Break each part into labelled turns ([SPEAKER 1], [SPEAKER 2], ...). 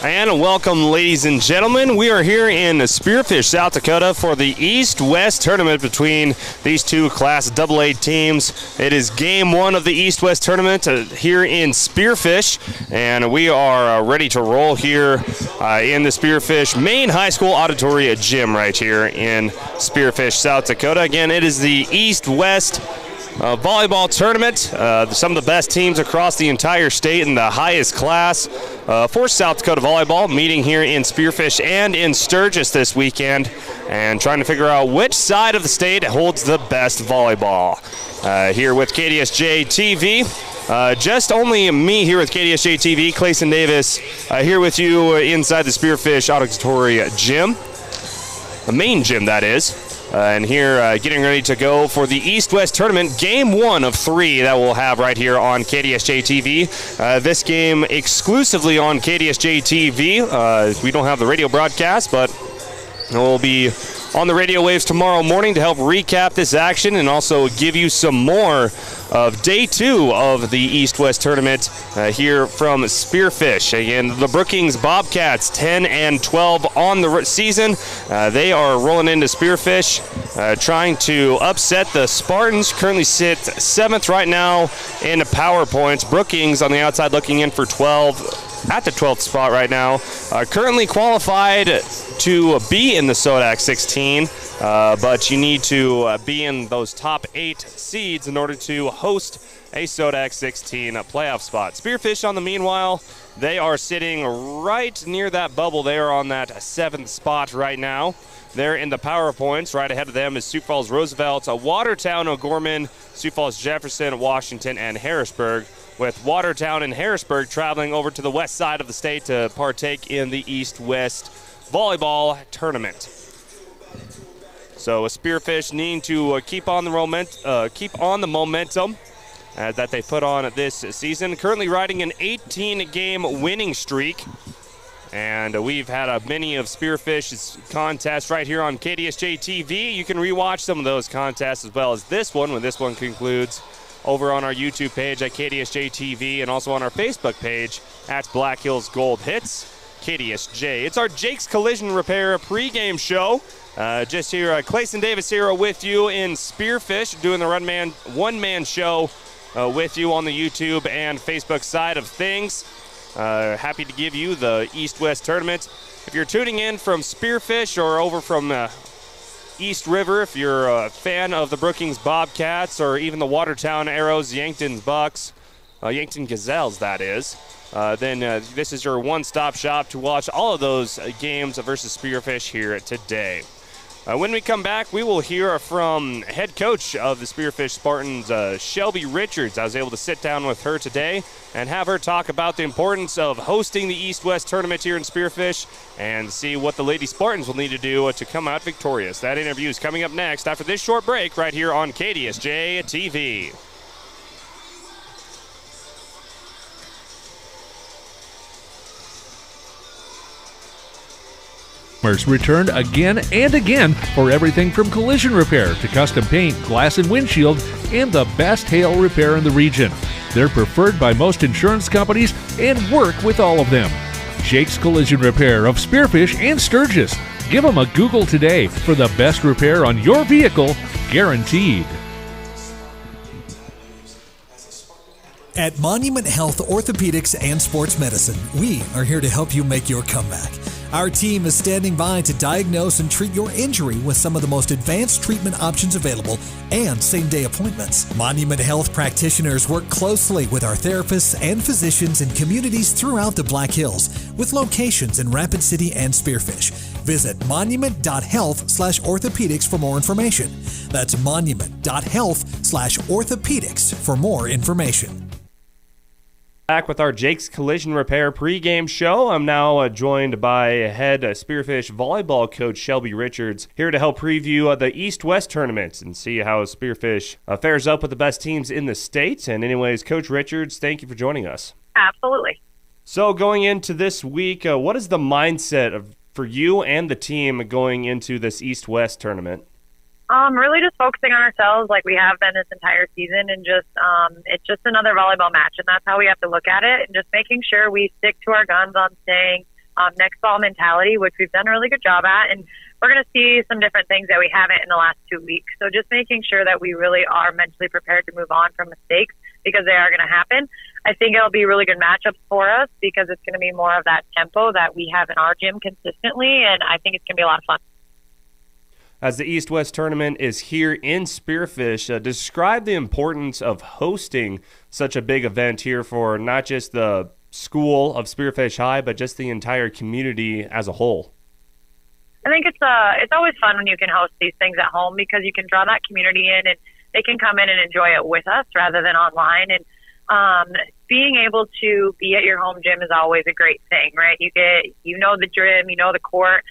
[SPEAKER 1] And welcome, ladies and gentlemen. We are here in Spearfish, South Dakota for the East-West tournament between these two Class AA teams. It is game one of the East-West tournament here in Spearfish, and we are ready to roll here in the Spearfish Main High School Auditorium Gym right here in Spearfish, South Dakota. Again, it is the East-West volleyball tournament. Some of the best teams across the entire state in the highest class for South Dakota volleyball meeting here in Spearfish and in Sturgis this weekend and trying to figure out which side of the state holds the best volleyball. Here with KDSJ-TV. Just only me here with KDSJ-TV, Clayson Davis, here with you inside the Spearfish Auditorium Gym. The main gym, that is. And here, getting ready to go for the East-West tournament, game one of three that we'll have right here on KDSJ-TV. This game exclusively on KDSJ-TV. We don't have the radio broadcast, but we'll be on the radio waves tomorrow morning to help recap this action and also give you some more of day two of the East-West tournament here from Spearfish. Again, the Brookings Bobcats 10-12 on the season. They are rolling into Spearfish, trying to upset the Spartans. Currently sit 7th right now in the power points. Brookings on the outside looking in for 12 at the 12th spot right now. Currently qualified to be in the SODAC 16, but you need to be in those top 8 seeds in order to host a SODAC 16 playoff spot. Spearfish, on the meanwhile, they are sitting right near that bubble. They are on that 7th spot right now. They're in the power points. Right ahead of them is Sioux Falls Roosevelt, Watertown, O'Gorman, Sioux Falls Jefferson, Washington, and Harrisburg, with Watertown and Harrisburg traveling over to the west side of the state to partake in the East-West volleyball tournament. So Spearfish needing to keep on the momentum that they put on this season. Currently riding an 18-game winning streak. And we've had many of Spearfish's contests right here on KDSJ-TV. You can rewatch some of those contests as well as this one when this one concludes over on our YouTube page at KDSJ-TV and also on our Facebook page at Black Hills Gold Hits, KDSJ. It's our Jake's Collision Repair pregame show. Just here, Clayson Davis here with you in Spearfish, doing the one-man show with you on the YouTube and Facebook side of things. Happy to give you the East-West tournament. If you're tuning in from Spearfish or over from East River, if you're a fan of the Brookings Bobcats or even the Watertown Arrows, Yankton Bucks, Yankton Gazelles, that is, then this is your one-stop shop to watch all of those games versus Spearfish here today. When we come back, we will hear from head coach of the Spearfish Spartans, Shelby Richards. I was able to sit down with her today and have her talk about the importance of hosting the East-West tournament here in Spearfish and see what the Lady Spartans will need to do to come out victorious. That interview is coming up next after this short break right here on KDSJ-TV.
[SPEAKER 2] Returned again and again for everything from collision repair to custom paint, glass and windshield, and the best hail repair in the region. They're preferred by most insurance companies and work with all of them. Jake's Collision Repair of Spearfish and Sturgis. Give them a Google today for the best repair on your vehicle, guaranteed.
[SPEAKER 3] At Monument Health Orthopedics and Sports Medicine, we are here to help you make your comeback. Our team is standing by to diagnose and treat your injury with some of the most advanced treatment options available and same-day appointments. Monument Health practitioners work closely with our therapists and physicians in communities throughout the Black Hills, with locations in Rapid City and Spearfish. Visit monument.health/orthopedics for more information. That's monument.health/orthopedics for more information.
[SPEAKER 1] Back with our Jake's Collision Repair pregame show. I'm now joined by head Spearfish volleyball coach Shelby Richards, here to help preview the East-West tournaments and see how Spearfish fares up with the best teams in the state. And anyways, Coach Richards, thank you for joining us.
[SPEAKER 4] Absolutely.
[SPEAKER 1] So going into this week, what is the mindset for you and the team going into this East-West tournament?
[SPEAKER 4] Really just focusing on ourselves like we have been this entire season, and just it's just another volleyball match, and that's how we have to look at it, and just making sure we stick to our guns on staying next ball mentality, which we've done a really good job at. And we're going to see some different things that we haven't in the last 2 weeks. So just making sure that we really are mentally prepared to move on from mistakes, because they are going to happen. I think it'll be really good matchups for us because it's going to be more of that tempo that we have in our gym consistently, and I think it's going to be a lot of fun.
[SPEAKER 1] As the East-West tournament is here in Spearfish, describe the importance of hosting such a big event here for not just the school of Spearfish High, but just the entire community as a whole.
[SPEAKER 4] I think it's always fun when you can host these things at home because you can draw that community in and they can come in and enjoy it with us rather than online. And being able to be at your home gym is always a great thing, right? You know the gym, you know the court.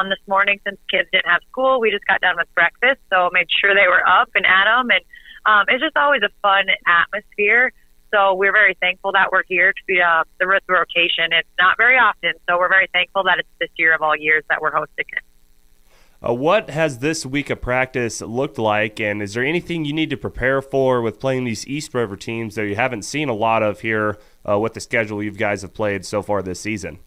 [SPEAKER 4] This morning, since kids didn't have school, we just got done with breakfast, so made sure they were up and at them. And it's just always a fun atmosphere. So we're very thankful that we're here to be the rotation. It's not very often, so we're very thankful that it's this year of all years that we're hosting it.
[SPEAKER 1] What has this week of practice looked like, and is there anything you need to prepare for with playing these East River teams that you haven't seen a lot of here with the schedule you guys have played so far this season?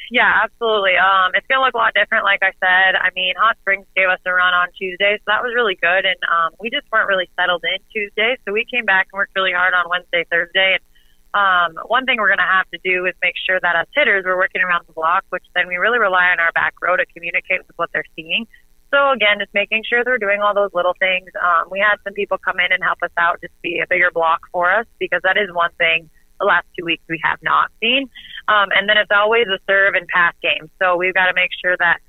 [SPEAKER 4] Yeah, absolutely. It's going to look a lot different, like I said. I mean, Hot Springs gave us a run on Tuesday, so that was really good, and we just weren't really settled in Tuesday, so we came back and worked really hard on Wednesday, Thursday, and one thing we're going to have to do is make sure that as hitters we're working around the block, which then we really rely on our back row to communicate with what they're seeing. So again, just making sure they're doing all those little things. We had some people come in and help us out just to be a bigger block for us, because that is one thing the last 2 weeks we have not seen. And then it's always a serve and pass game. So we've got to make sure that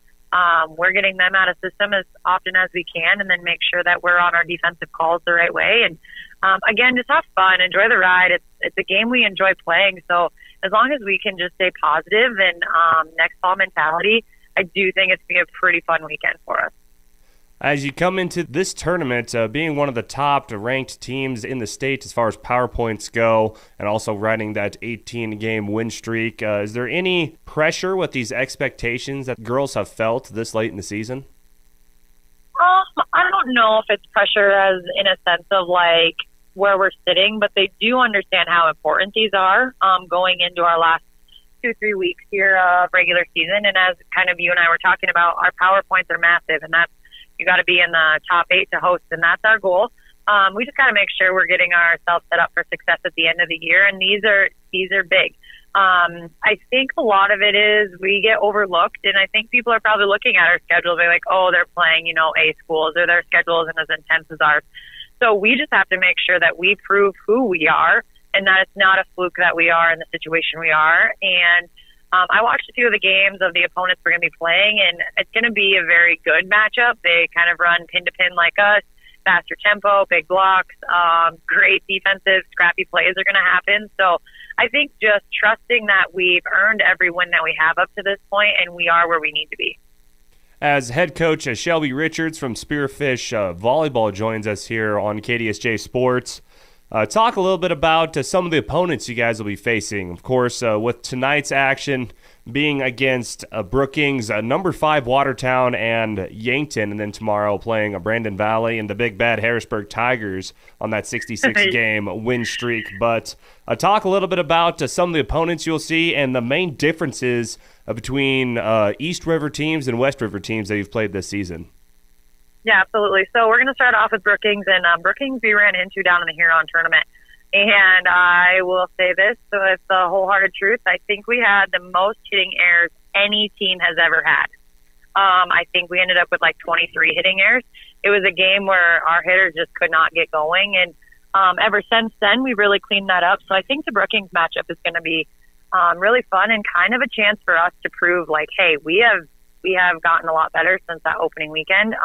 [SPEAKER 4] we're getting them out of system as often as we can, and then make sure that we're on our defensive calls the right way. And again, just have fun, enjoy the ride. It's a game we enjoy playing. So as long as we can just stay positive and next ball mentality, I do think it's going to be a pretty fun weekend for us.
[SPEAKER 1] As you come into this tournament, being one of the top-ranked teams in the state as far as power points go, and also riding that 18-game win streak, is there any pressure with these expectations that girls have felt this late in the season?
[SPEAKER 4] I don't know if it's pressure as in a sense of like where we're sitting, but they do understand how important these are going into our last 2-3 weeks here of regular season. And as kind of you and I were talking about, our power points are massive, and that's, you got to be in the top 8 to host, and that's our goal. We just got to make sure we're getting ourselves set up for success at the end of the year, and these are big. I think a lot of it is we get overlooked, and I think people are probably looking at our schedule. They're like, oh, they're playing, A schools, or their schedule isn't as intense as ours. So we just have to make sure that we prove who we are, and that it's not a fluke that we are in the situation we are. And I watched a few of the games of the opponents we're going to be playing, and it's going to be a very good matchup. They kind of run pin to pin like us, faster tempo, big blocks, great defensive, scrappy plays are going to happen. So I think just trusting that we've earned every win that we have up to this point, and we are where we need to be.
[SPEAKER 1] As head coach Shelby Richards from Spearfish Volleyball joins us here on KDSJ Sports, talk a little bit about some of the opponents you guys will be facing. Of course, with tonight's action being against Brookings, number 5 Watertown and Yankton, and then tomorrow playing Brandon Valley and the big bad Harrisburg Tigers on that 66-game win streak. But talk a little bit about some of the opponents you'll see and the main differences between East River teams and West River teams that you've played this season.
[SPEAKER 4] Yeah, absolutely. So we're going to start off with Brookings, and Brookings we ran into down in the Huron tournament. And I will say this, so it's the wholehearted truth. I think we had the most hitting errors any team has ever had. I think we ended up with like 23 hitting errors. It was a game where our hitters just could not get going. And ever since then, we really cleaned that up. So I think the Brookings matchup is going to be really fun and kind of a chance for us to prove like, hey, we have gotten a lot better since that opening weekend.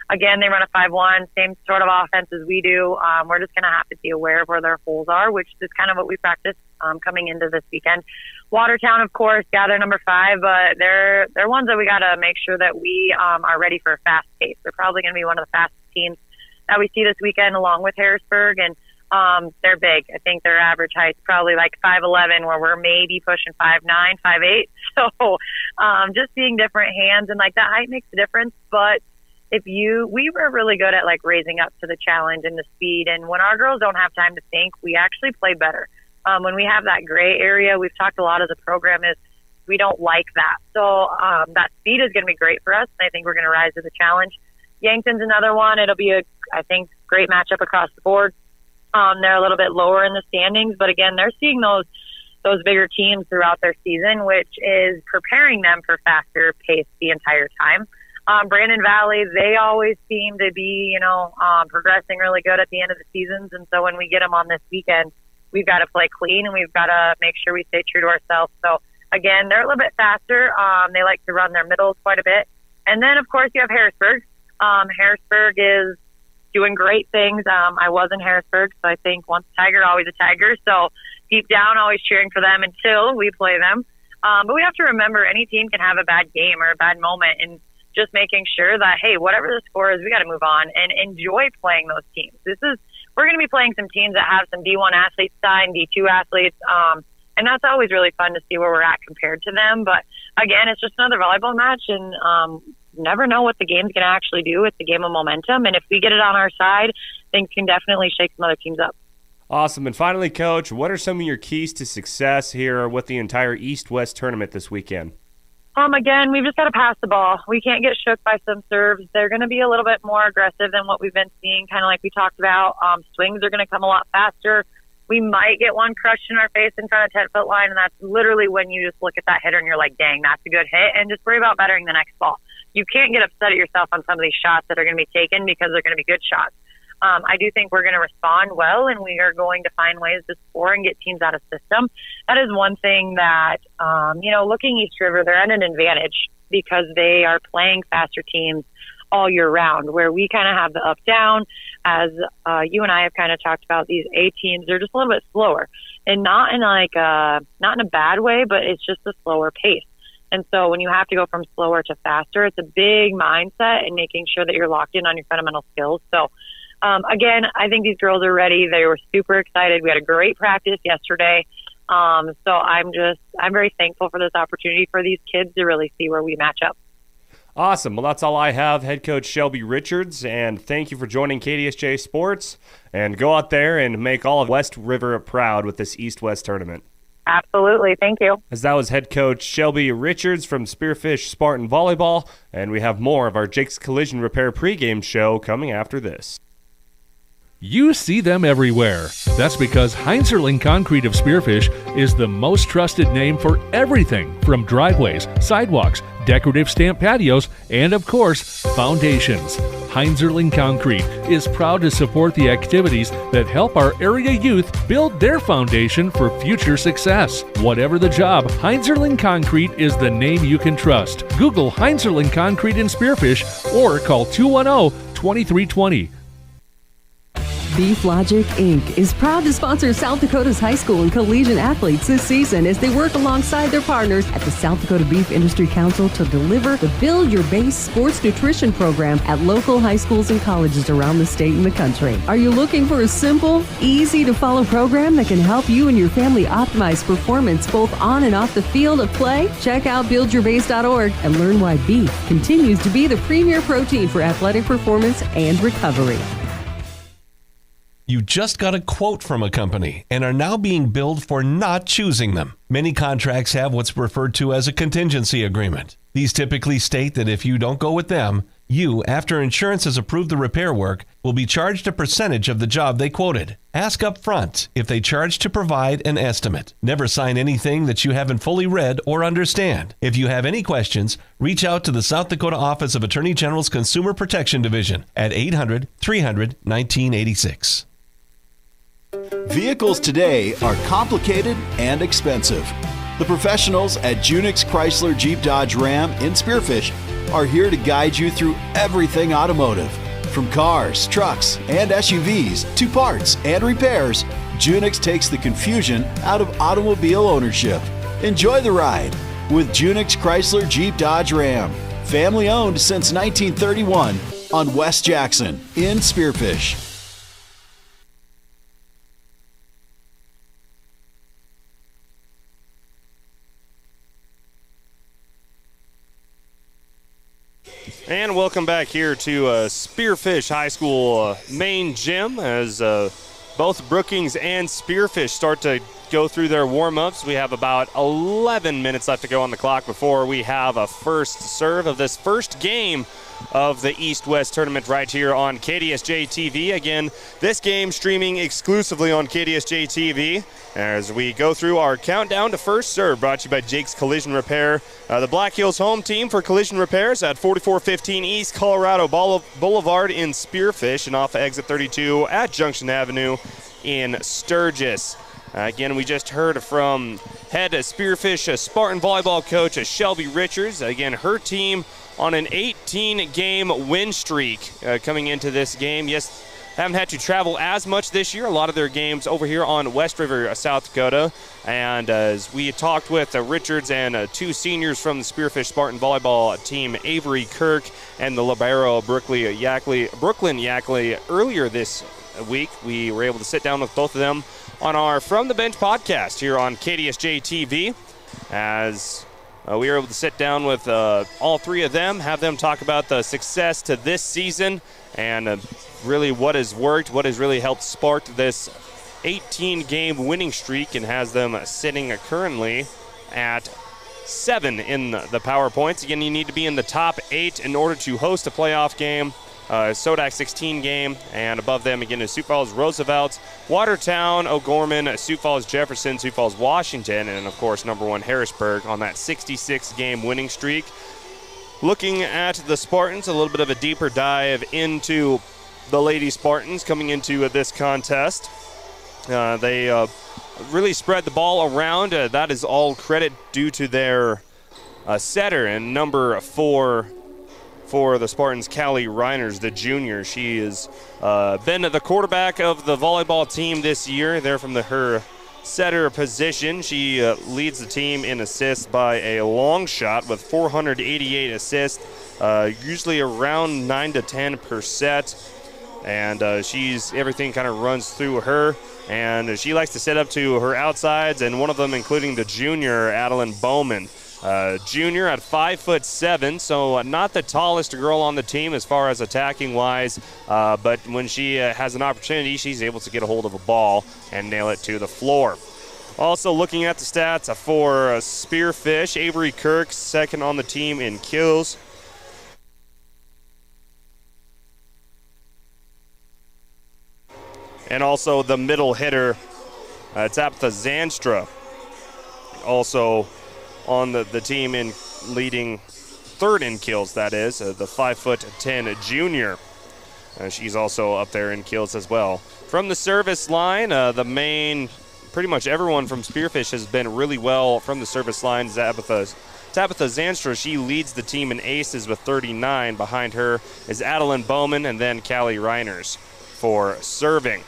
[SPEAKER 4] Again, they run a 5-1, same sort of offense as we do. We're just going to have to be aware of where their holes are, which is kind of what we practiced coming into this weekend. Watertown, of course, yeah, they're number 5, but they're ones that we got to make sure that we are ready for a fast pace. They're probably going to be one of the fastest teams that we see this weekend, along with Harrisburg, and they're big. I think their average height is probably like 5'11", where we're maybe pushing 5'9", 5'8". So just seeing different hands and like that height makes a difference, but we were really good at like raising up to the challenge and the speed. And when our girls don't have time to think, we actually play better. When we have that gray area, we've talked a lot as a program is We don't like that. So that speed is going to be great for us. I think we're going to rise to the challenge. Yankton's another one. It'll be I think, great matchup across the board. They're a little bit lower in the standings, but again, they're seeing those bigger teams throughout their season, which is preparing them for faster pace the entire time. Brandon Valley, they always seem to be, progressing really good at the end of the seasons. And so when we get them on this weekend, we've got to play clean and we've got to make sure we stay true to ourselves. So again, they're a little bit faster. They like to run their middles quite a bit. And then of course you have Harrisburg. Harrisburg is doing great things. I was in Harrisburg, so I think once a Tiger, always a Tiger. So deep down, always cheering for them until we play them. But we have to remember any team can have a bad game or a bad moment, and just making sure that, hey, whatever the score is, we got to move on and enjoy playing those teams. We're going to be playing some teams that have some D1 athletes signed, D2 athletes, and that's always really fun to see where we're at compared to them. But again, it's just another volleyball match, and never know what the game's going to actually do. It's a game of momentum, and if we get it on our side, things can definitely shake some other teams up.
[SPEAKER 1] Awesome. And finally, Coach, what are some of your keys to success here with the entire East-West tournament this weekend?
[SPEAKER 4] Again, we've just got to pass the ball. We can't get shook by some serves. They're going to be a little bit more aggressive than what we've been seeing, kind of like we talked about. Swings are going to come a lot faster. We might get one crushed in our face in front of 10-foot line, and that's literally when you just look at that hitter and you're like, dang, that's a good hit, and just worry about bettering the next ball. You can't get upset at yourself on some of these shots that are going to be taken because they're going to be good shots. I do think we're going to respond well, and we are going to find ways to score and get teams out of system. That is one thing that, looking East River, they're at an advantage because they are playing faster teams all year round, where we kind of have the up-down. As you and I have kind of talked about, these A teams, they're just a little bit slower, and not in a bad way, but it's just a slower pace. And so when you have to go from slower to faster, it's a big mindset and making sure that you're locked in on your fundamental skills. So, again, I think these girls are ready. They were super excited. We had a great practice yesterday. So I'm very thankful for this opportunity for these kids to really see where we match up.
[SPEAKER 1] Awesome. Well, that's all I have, Head Coach Shelby Richards, and thank you for joining KDSJ Sports. And go out there and make all of West River proud with this East-West tournament.
[SPEAKER 4] Absolutely. Thank you.
[SPEAKER 1] As that was Head Coach Shelby Richards from Spearfish Spartan Volleyball, and we have more of our Jake's Collision Repair pregame show coming after this.
[SPEAKER 2] You see them everywhere. That's because Heinzerling Concrete of Spearfish is the most trusted name for everything from driveways, sidewalks, decorative stamp patios, and of course, foundations. Heinzerling Concrete is proud to support the activities that help our area youth build their foundation for future success. Whatever the job, Heinzerling Concrete is the name you can trust. Google Heinzerling Concrete in Spearfish or call 210-2320.
[SPEAKER 5] Beef Logic, Inc. is proud to sponsor South Dakota's high school and collegiate athletes this season as they work alongside their partners at the South Dakota Beef Industry Council to deliver the Build Your Base Sports Nutrition Program at local high schools and colleges around the state and the country. Are you looking for a simple, easy-to-follow program that can help you and your family optimize performance both on and off the field of play? Check out buildyourbase.org and learn why beef continues to be the premier protein for athletic performance and recovery.
[SPEAKER 6] You just got a quote from a company and are now being billed for not choosing them. Many contracts have what's referred to as a contingency agreement. These typically state that if you don't go with them, you, after insurance has approved the repair work, will be charged a percentage of the job they quoted. Ask up front if they charge to provide an estimate. Never sign anything that you haven't fully read or understand. If you have any questions, reach out to the South Dakota Office of Attorney General's Consumer Protection Division at 800-300-1986.
[SPEAKER 7] Vehicles today are complicated and expensive. The professionals at Junix Chrysler Jeep Dodge Ram in Spearfish are here to guide you through everything automotive. From cars, trucks, and SUVs to parts and repairs, Junix takes the confusion out of automobile ownership. Enjoy the ride with Junix Chrysler Jeep Dodge Ram. Family owned since 1931 on West Jackson in Spearfish.
[SPEAKER 1] And welcome back here to Spearfish High School main gym as both Brookings and Spearfish start to go through their warm-ups. We have about 11 minutes left to go on the clock before we have a first serve of this first game of the East-West tournament right here on KDSJ-TV. Again, this game streaming exclusively on KDSJ-TV as we go through our countdown to first serve, brought to you by Jake's Collision Repair. The Black Hills home team for collision repairs at 4415 East Colorado Boulevard in Spearfish and off exit 32 at Junction Avenue in Sturgis. Again, we just heard from head Spearfish Spartan volleyball coach Shelby Richards. Again, her team on an 18-game win streak coming into this game. Yes, haven't had to travel as much this year. A lot of their games over here on West River, South Dakota. And as we talked with Richards and two seniors from the Spearfish Spartan volleyball team, Avery Kirk and the libero Brooklyn Yackley, earlier this week, we were able to sit down with both of them on our From the Bench podcast here on KDSJ-TV as we were able to sit down with all three of them, have them talk about the success to this season and really what has worked, what has really helped spark this 18-game winning streak and has them sitting currently at 7 in the PowerPoints. Again, you need to be in the top 8 in order to host a playoff game. Sodak 16 game, and above them again is Sioux Falls Roosevelt, Watertown, O'Gorman, Sioux Falls Jefferson, Sioux Falls Washington, and of course number 1 Harrisburg on that 66-game winning streak. Looking at the Spartans, a little bit of a deeper dive into the Lady Spartans coming into this contest. They really spread the ball around. That is all credit due to their setter and number 4 for the Spartans, Callie Reiners, the junior. She has been the quarterback of the volleyball team this year. There from her setter position. She leads the team in assists by a long shot with 488 assists, usually around 9 to 10%. And everything kind of runs through her. And she likes to set up to her outsides, and one of them including the junior, Adeline Bowman. Junior at 5'7", so not the tallest girl on the team as far as attacking wise, but when she has an opportunity, she's able to get a hold of a ball and nail it to the floor. Also looking at the stats for Spearfish, Avery Kirk, second on the team in kills. And also the middle hitter, Tabitha Zanstra, also on the team in leading third in kills, that is, the 5'10" junior. She's also up there in kills as well. From the service line, pretty much everyone from Spearfish has been really well from the service line. Tabitha Zanstra, she leads the team in aces with 39. Behind her is Adeline Bowman and then Callie Reiners for serving.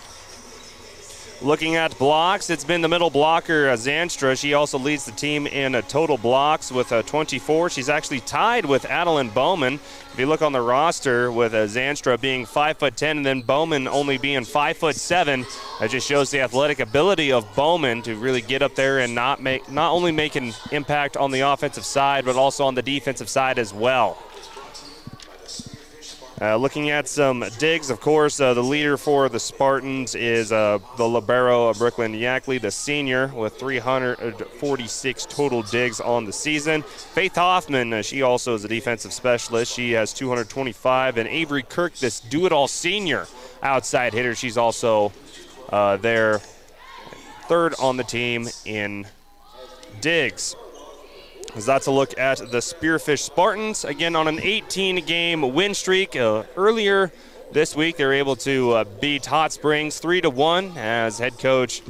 [SPEAKER 1] Looking at blocks, it's been the middle blocker, Zanstra. She also leads the team in total blocks with 24. She's actually tied with Adeline Bowman. If you look on the roster with Zanstra being 5'10" and then Bowman only being 5'7", that just shows the athletic ability of Bowman to really get up there and not only make an impact on the offensive side, but also on the defensive side as well. Looking at some digs, of course, the leader for the Spartans is the libero Brooklyn Yackley, the senior, with 346 total digs on the season. Faith Hoffman, she also is a defensive specialist. She has 225. And Avery Kirk, this do-it-all senior outside hitter, she's also their third on the team in digs. As that's a look at the Spearfish Spartans, again on an 18-game win streak. Earlier this week, they were able to beat Hot Springs 3-1, as head coach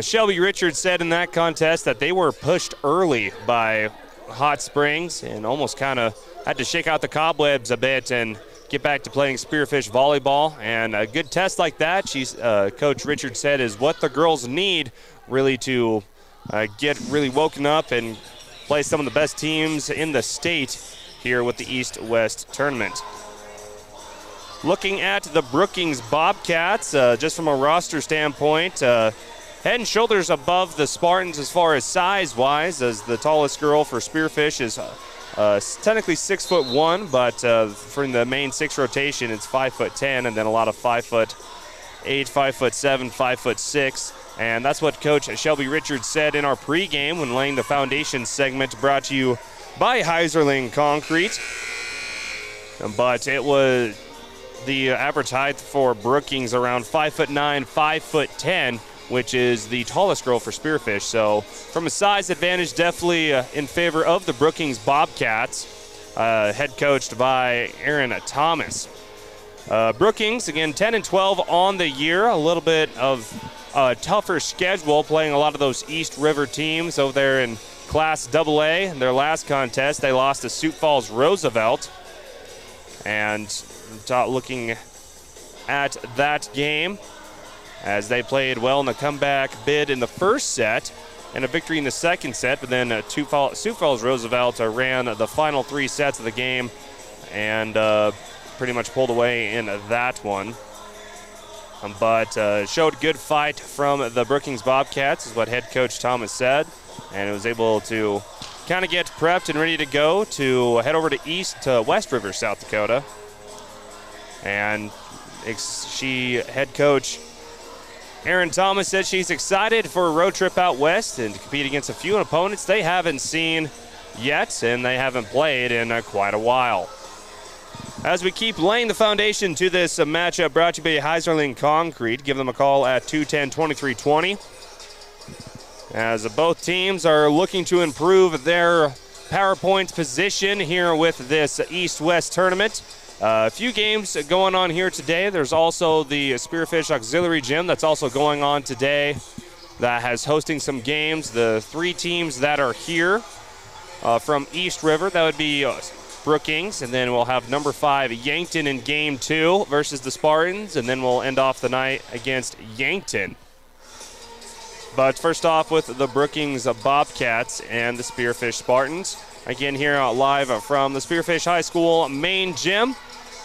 [SPEAKER 1] Shelby Richards said in that contest that they were pushed early by Hot Springs and almost kind of had to shake out the cobwebs a bit and get back to playing Spearfish volleyball. And a good test like that, Coach Richards said, is what the girls need really to get really woken up and play some of the best teams in the state here with the East-West tournament. Looking at the Brookings Bobcats, just from a roster standpoint, head and shoulders above the Spartans as far as size-wise, as the tallest girl for Spearfish is technically 6'1", but for the main 6 rotation, it's 5'10", and then a lot of 5'8", 5'7", 5'6", And that's what Coach Shelby Richards said in our pregame when laying the foundation segment, brought to you by Heiserling Concrete. But it was the average height for Brookings around 5'9", 5'10", which is the tallest girl for Spearfish. So from a size advantage, definitely in favor of the Brookings Bobcats, head coached by Aaron Thomas. Brookings, again, 10-12 on the year. A little bit of a tougher schedule, playing a lot of those East River teams over there in Class AA. In their last contest, they lost to Sioux Falls Roosevelt. And looking at that game, as they played well in the comeback bid in the first set and a victory in the second set, but then Sioux Falls Roosevelt ran the final 3 sets of the game and pretty much pulled away in that one. But showed good fight from the Brookings Bobcats, is what head coach Thomas said, and was able to kind of get prepped and ready to go to head over to West River, South Dakota. And head coach Aaron Thomas said she's excited for a road trip out west and to compete against a few opponents they haven't seen yet and they haven't played in quite a while. As we keep laying the foundation to this matchup, brought to you by Heiserling Concrete, give them a call at 210-2320. As both teams are looking to improve their PowerPoint position here with this East-West tournament. A few games going on here today. There's also the Spearfish Auxiliary Gym that's also going on today that has hosting some games. The 3 teams that are here from East River, that would be Brookings, and then we'll have number 5 Yankton in game 2 versus the Spartans, and then we'll end off the night against Yankton. But first off with the Brookings Bobcats and the Spearfish Spartans. Again here live from the Spearfish High School main gym.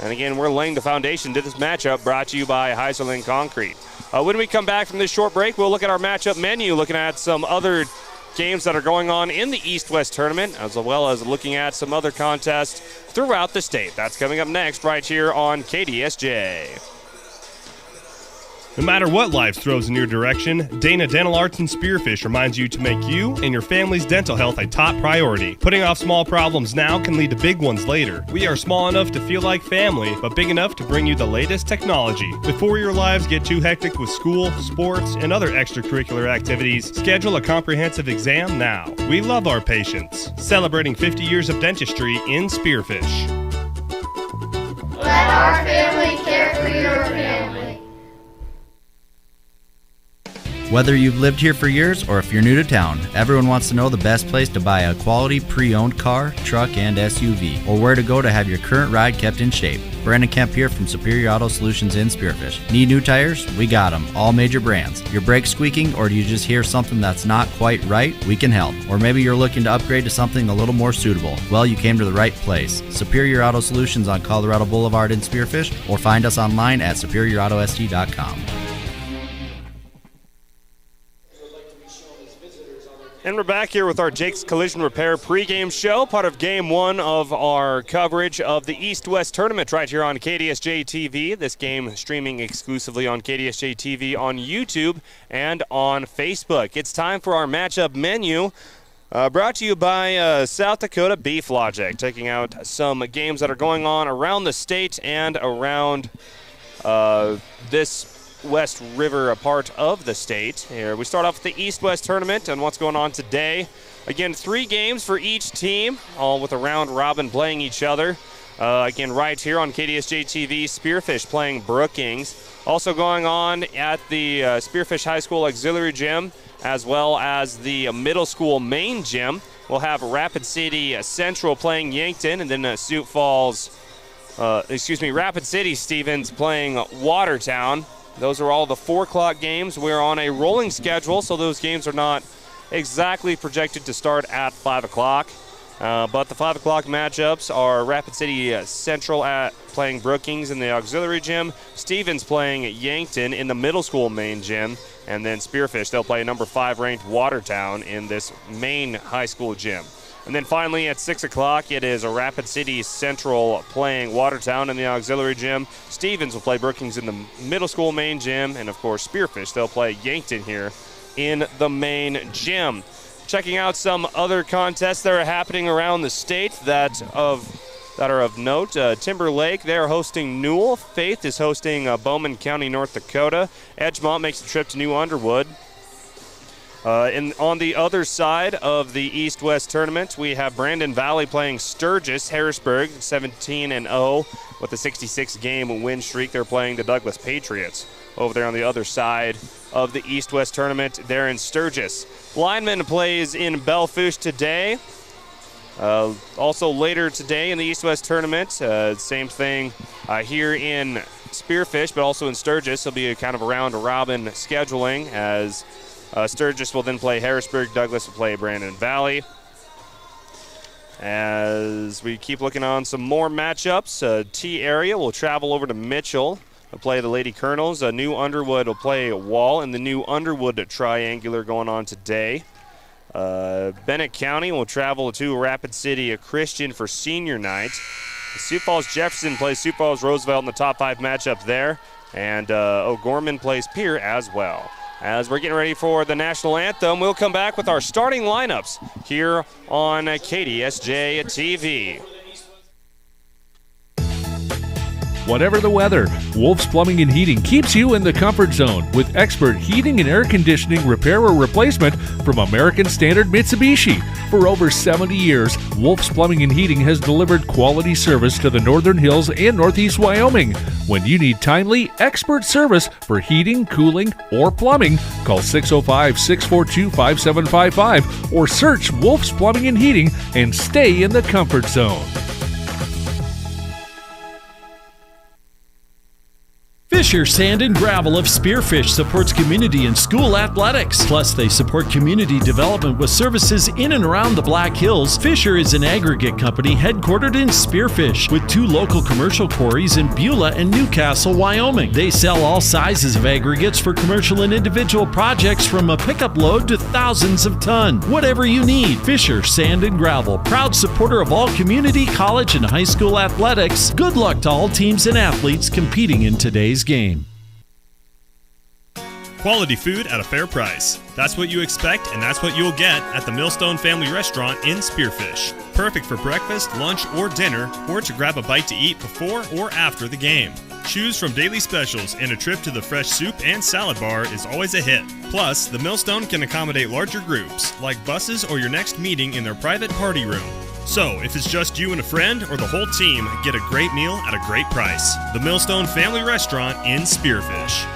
[SPEAKER 1] And again, we're laying the foundation to this matchup, brought to you by Heiserling Concrete. When we come back from this short break, we'll look at our matchup menu, looking at some other games that are going on in the East-West tournament, as well as looking at some other contests throughout the state. That's coming up next right here on KDSJ.
[SPEAKER 8] No matter what life throws in your direction, Dana Dental Arts and Spearfish reminds you to make you and your family's dental health a top priority. Putting off small problems now can lead to big ones later. We are small enough to feel like family, but big enough to bring you the latest technology. Before your lives get too hectic with school, sports, and other extracurricular activities, schedule a comprehensive exam now. We love our patients. Celebrating 50 years of dentistry in Spearfish.
[SPEAKER 9] Let our family care for your family.
[SPEAKER 10] Whether you've lived here for years or if you're new to town, everyone wants to know the best place to buy a quality pre-owned car, truck, and SUV, or where to go to have your current ride kept in shape. Brandon Kemp here from Superior Auto Solutions in Spearfish. Need new tires? We got them, all major brands. Your brakes squeaking, or do you just hear something that's not quite right? We can help. Or maybe you're looking to upgrade to something a little more suitable. Well, you came to the right place. Superior Auto Solutions on Colorado Boulevard in Spearfish, or find us online at superiorautost.com.
[SPEAKER 1] And we're back here with our Jake's Collision Repair pregame show, part of Game 1 of our coverage of the East-West Tournament right here on KDSJ-TV. This game streaming exclusively on KDSJ-TV on YouTube and on Facebook. It's time for our matchup menu, brought to you by South Dakota Beef Logic, taking out some games that are going on around the state and around this West River, part of the state. Here we start off with the East-West tournament and what's going on today. Again, 3 games for each team, all with a round robin playing each other. Again, right here on KDSJ-TV, Spearfish playing Brookings. Also going on at the Spearfish High School Auxiliary Gym, as well as the middle school main gym. We'll have Rapid City Central playing Yankton, and then Rapid City Stevens playing Watertown. Those are all the 4 o'clock games. We're on a rolling schedule, so those games are not exactly projected to start at 5 o'clock. But the 5 o'clock matchups are Rapid City Central playing Brookings in the auxiliary gym, Stevens playing Yankton in the middle school main gym, and then Spearfish, they'll play number 5 ranked Watertown in this main high school gym. And then finally at 6 o'clock, it is a Rapid City Central playing Watertown in the auxiliary gym. Stevens will play Brookings in the middle school main gym. And, of course, Spearfish, they'll play Yankton here in the main gym. Checking out some other contests that are happening around the state that are of note. Timberlake, they're hosting Newell. Faith is hosting Bowman County, North Dakota. Edgemont makes a trip to New Underwood. On the other side of the East-West tournament, we have Brandon Valley playing Sturgis. Harrisburg, 17-0 with a 66-game win streak. They're playing the Douglas Patriots over there on the other side of the East-West tournament. They're in Sturgis. Lineman plays in Belfouche today. Also later today in the East-West tournament, same thing here in Spearfish, but also in Sturgis. It'll be a kind of a round-robin scheduling as Sturgis will then play Harrisburg. Douglas will play Brandon Valley. As we keep looking on some more matchups, T area will travel over to Mitchell. They'll play the Lady Colonels. New Underwood will play Wall in the New Underwood Triangular going on today. Bennett County will travel to Rapid City Christian for senior night. Sioux Falls Jefferson plays Sioux Falls Roosevelt in the top 5 matchup there. And O'Gorman plays Pierre as well. As we're getting ready for the national anthem, we'll come back with our starting lineups here on KDSJ-TV.
[SPEAKER 2] Whatever the weather, Wolf's Plumbing and Heating keeps you in the comfort zone with expert heating and air conditioning repair or replacement from American Standard Mitsubishi. For over 70 years, Wolf's Plumbing and Heating has delivered quality service to the Northern Hills and Northeast Wyoming. When you need timely, expert service for heating, cooling, or plumbing, call 605-642-5755 or search Wolf's Plumbing and Heating and stay in the comfort zone.
[SPEAKER 11] Fisher Sand and Gravel of Spearfish supports community and school athletics. Plus, they support community development with services in and around the Black Hills. Fisher is an aggregate company headquartered in Spearfish with 2 local commercial quarries in Beulah and Newcastle, Wyoming. They sell all sizes of aggregates for commercial and individual projects from a pickup load to thousands of ton. Whatever you need, Fisher Sand and Gravel, proud supporter of all community, college, and high school athletics. Good luck to all teams and athletes competing in today's game.
[SPEAKER 8] Quality food at a fair price. That's what you expect, and that's what you'll get at the Millstone Family Restaurant in Spearfish. Perfect for breakfast, lunch, or dinner, or to grab a bite to eat before or after the game. Choose from daily specials, and a trip to the fresh soup and salad bar is always a hit. Plus, the Millstone can accommodate larger groups, like buses or your next meeting in their private party room. So, if it's just you and a friend or the whole team, get a great meal at a great price. The Millstone Family Restaurant in Spearfish.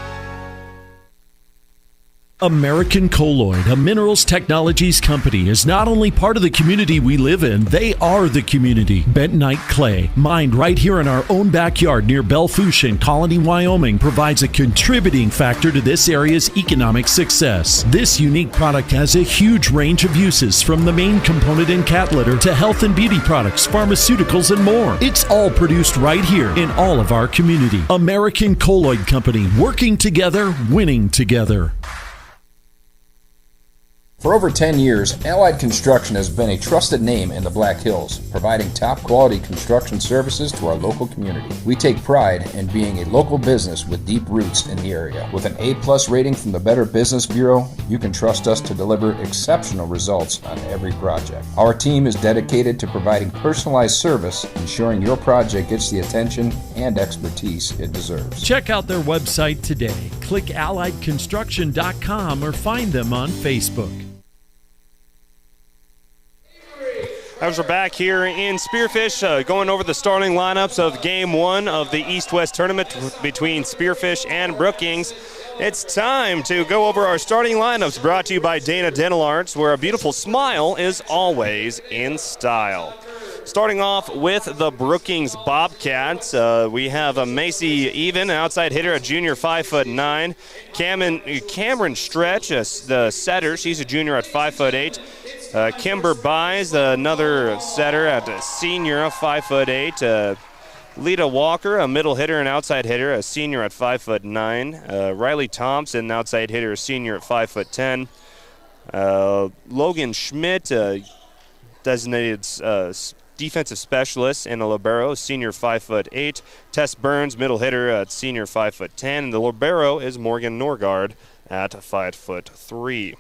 [SPEAKER 11] American Colloid, a minerals technologies company, is not only part of the community we live in, they are the community. Bentonite clay, mined right here in our own backyard near Belfouche in Colony, Wyoming, provides a contributing factor to this area's economic success. This unique product has a huge range of uses, from the main component in cat litter to health and beauty products, pharmaceuticals, and more. It's all produced right here in all of our community. American Colloid Company, working together, winning together.
[SPEAKER 12] For over 10 years, Allied Construction has been a trusted name in the Black Hills, providing top-quality construction services to our local community. We take pride in being a local business with deep roots in the area. With an A+ rating from the Better Business Bureau, you can trust us to deliver exceptional results on every project. Our team is dedicated to providing personalized service, ensuring your project gets the attention and expertise it deserves.
[SPEAKER 11] Check out their website today. Click alliedconstruction.com or find them on Facebook.
[SPEAKER 1] As we're back here in Spearfish, going over the starting lineups of Game 1 of the East-West tournament between Spearfish and Brookings. It's time to go over our starting lineups, brought to you by Dana Dental Arts, where a beautiful smile is always in style. Starting off with the Brookings Bobcats, we have a Macy Even, outside hitter, a junior, 5'9". Cameron Stretch, the setter, she's a junior at 5'8". Kimber Buys, another setter at a senior, 5'8". Lita Walker, a middle hitter and outside hitter, a senior at 5'9". Riley Thompson, outside hitter, a senior at 5'10". Logan Schmidt, designated defensive specialist and a libero, senior 5'8". Tess Burns, middle hitter, senior 5'10". And the libero is Morgan Norgard, at 5'3".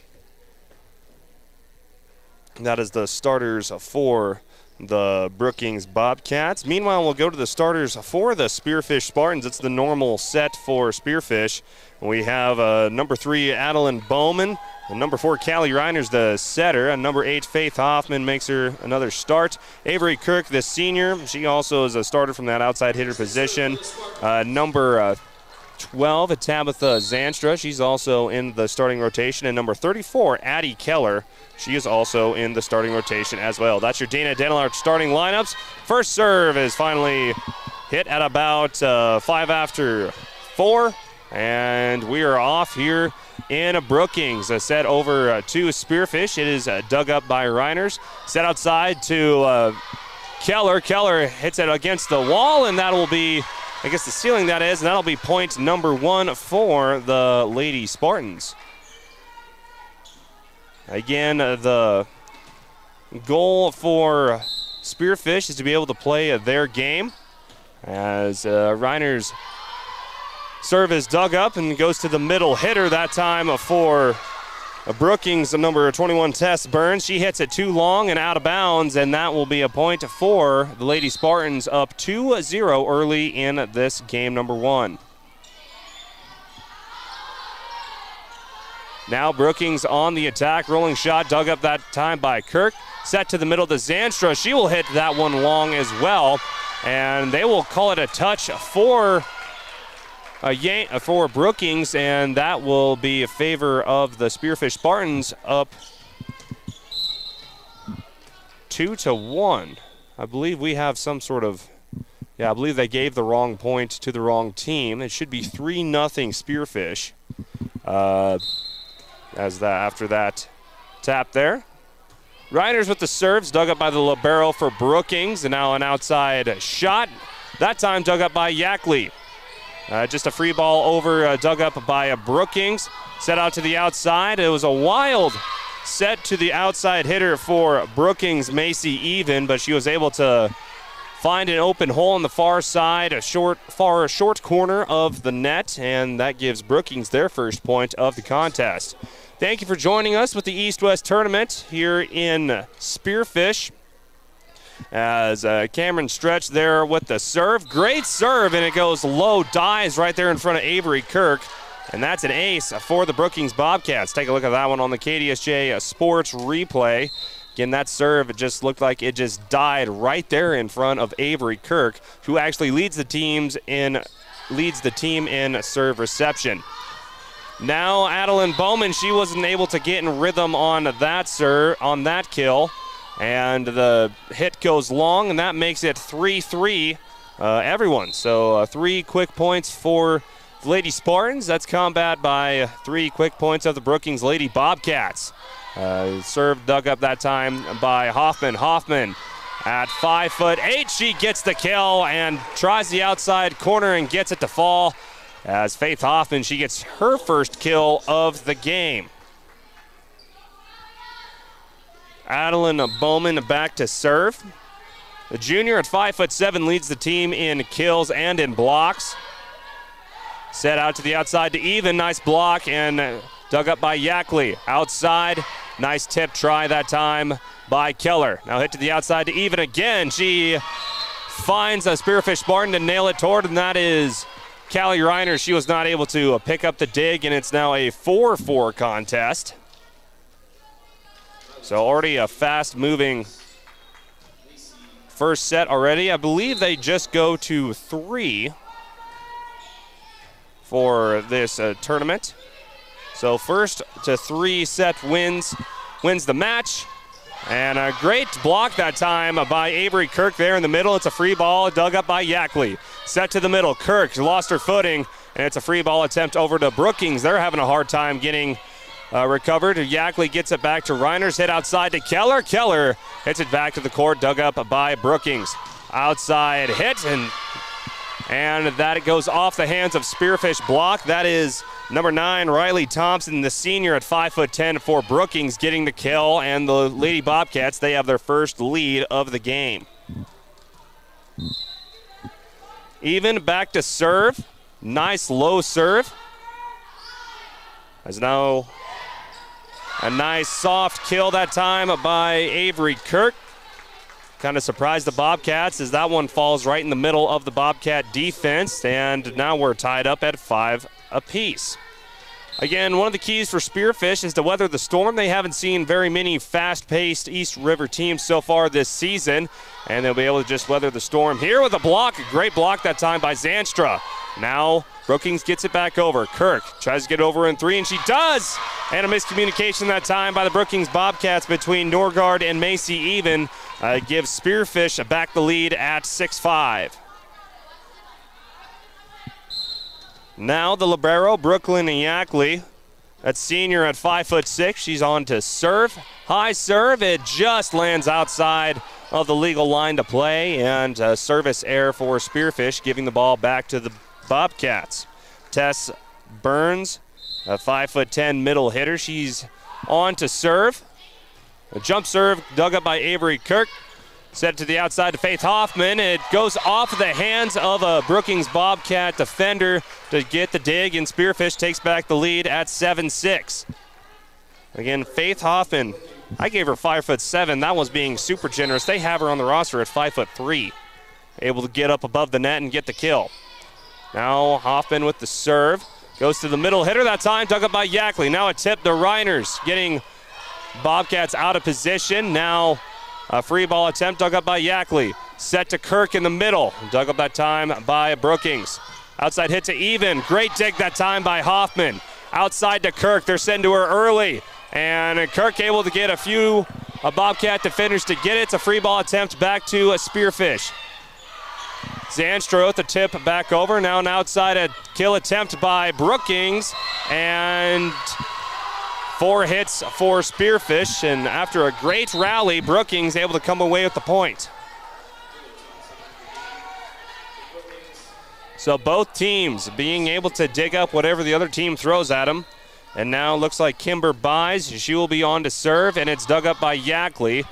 [SPEAKER 1] That is the starters for the Brookings Bobcats. Meanwhile, we'll go to the starters for the Spearfish Spartans. It's the normal set for Spearfish. We have number 3, Adeline Bowman. And number 4, Callie Reiners, the setter. And number 8, Faith Hoffman makes her another start. Avery Kirk, the senior. She also is a starter from that outside hitter position. Number 12, Tabitha Zanstra. She's also in the starting rotation. And number 34, Addie Keller. She is also in the starting rotation as well. That's your Dana Denelart starting lineups. First serve is finally hit at about 5 after 4. And we are off here in Brookings. A set over to Spearfish. It is dug up by Reiners. Set outside to Keller. Keller hits it against the wall, and that will be, I guess the ceiling that is, and that'll be point number 1 for the Lady Spartans. Again, the goal for Spearfish is to be able to play their game as Reiner's serve is dug up and goes to the middle hitter that time for Brookings, number 21, Tess Burns. She hits it too long and out of bounds, and that will be a point for the Lady Spartans, up 2-0 early in this game number 1. Now Brookings on the attack. Rolling shot dug up that time by Kirk. Set to the middle to Zanstra. She will hit that one long as well. And they will call it a touch for Brookings, and that will be a favor of the Spearfish Spartans, up 2-1. I believe we have some sort of, I believe they gave the wrong point to the wrong team. It should be 3-0 Spearfish. After that tap there. Reiners with the serves, dug up by the libero for Brookings, and now an outside shot. That time dug up by Yackley. Just a free ball over, dug up by Brookings. Set out to the outside. It was a wild set to the outside hitter for Brookings, Macy Even, but she was able to find an open hole on the far side, a short corner of the net, and that gives Brookings their first point of the contest. Thank you for joining us with the East-West Tournament here in Spearfish. As Cameron Stretch there with the serve. Great serve, and it goes low, dives right there in front of Avery Kirk. And that's an ace for the Brookings Bobcats. Take a look at that one on the KDSJ Sports replay. Again, that serve, it just looked like it just died right there in front of Avery Kirk, who actually leads the team in serve reception. Now Adeline Bowman, she wasn't able to get in rhythm on that kill. And the hit goes long, and that makes it 3-3 everyone. So 3 quick points for the Lady Spartans. That's combat by 3 quick points of the Brookings Lady Bobcats. Serve dug up that time by Hoffman. Hoffman at 5'8", she gets the kill and tries the outside corner and gets it to fall. As Faith Hoffman, she gets her first kill of the game. Adeline Bowman back to serve. The junior at 5'7" leads the team in kills and in blocks. Set out to the outside to Even. Nice block and dug up by Yackley. Outside. Nice tip try that time by Keller. Now hit to the outside to Even again. She finds a Spearfish Spartan to nail it toward, and that is Callie Reiner. She was not able to pick up the dig, and it's now a 4-4 contest. So already a fast-moving first set already. I believe they just go to 3 for this tournament. So first to 3 set wins the match. And a great block that time by Avery Kirk there in the middle. It's a free ball dug up by Yackley. Set to the middle. Kirk lost her footing, and it's a free ball attempt over to Brookings. They're having a hard time getting recovered. Yackley gets it back to Reiners. Hit outside to Keller. Keller hits it back to the court, dug up by Brookings. Outside hit, and that goes off the hands of Spearfish block. That is number 9, Riley Thompson, the senior at 5'10" for Brookings, getting the kill. And the Lady Bobcats, they have their first lead of the game. Even back to serve. Nice low serve. As now a nice soft kill that time by Avery Kirk. Kind of surprised the Bobcats as that one falls right in the middle of the Bobcat defense, and now we're tied up at 5 apiece. Again, one of the keys for Spearfish is to weather the storm. They haven't seen very many fast-paced East River teams so far this season, and they'll be able to just weather the storm here with a block. A great block that time by Zanstra. Now Brookings gets it back over. Kirk tries to get over in 3, and she does! And a miscommunication that time by the Brookings Bobcats between Norgard and Macy Even gives Spearfish back the lead at 6-5. Now the libero, Brooklyn Yackley, that senior at 5'6". She's on to serve. High serve, it just lands outside of the legal line to play, and service error for Spearfish, giving the ball back to the Bobcats. Tess Burns, a 5'10" middle hitter. She's on to serve. A jump serve dug up by Avery Kirk. Set to the outside to Faith Hoffman. It goes off the hands of a Brookings Bobcat defender to get the dig, and Spearfish takes back the lead at 7-6. Again, Faith Hoffman, I gave her 5'7". That was being super generous. They have her on the roster at 5'3". Able to get up above the net and get the kill. Now Hoffman with the serve. Goes to the middle hitter that time, dug up by Yackley. Now a tip to Reiners, getting Bobcats out of position. Now a free ball attempt dug up by Yackley. Set to Kirk in the middle. Dug up that time by Brookings. Outside hit to Even. Great dig that time by Hoffman. Outside to Kirk. They're sent to her early. And Kirk able to get a few Bobcat defenders to get it. It's a free ball attempt back to Spearfish. Zanstra with the tip back over. Now an outside kill attempt by Brookings. And 4 hits for Spearfish, and after a great rally, Brookings able to come away with the point. So both teams being able to dig up whatever the other team throws at them. And now looks like Kimber buys. She will be on to serve, and it's dug up by Yackley.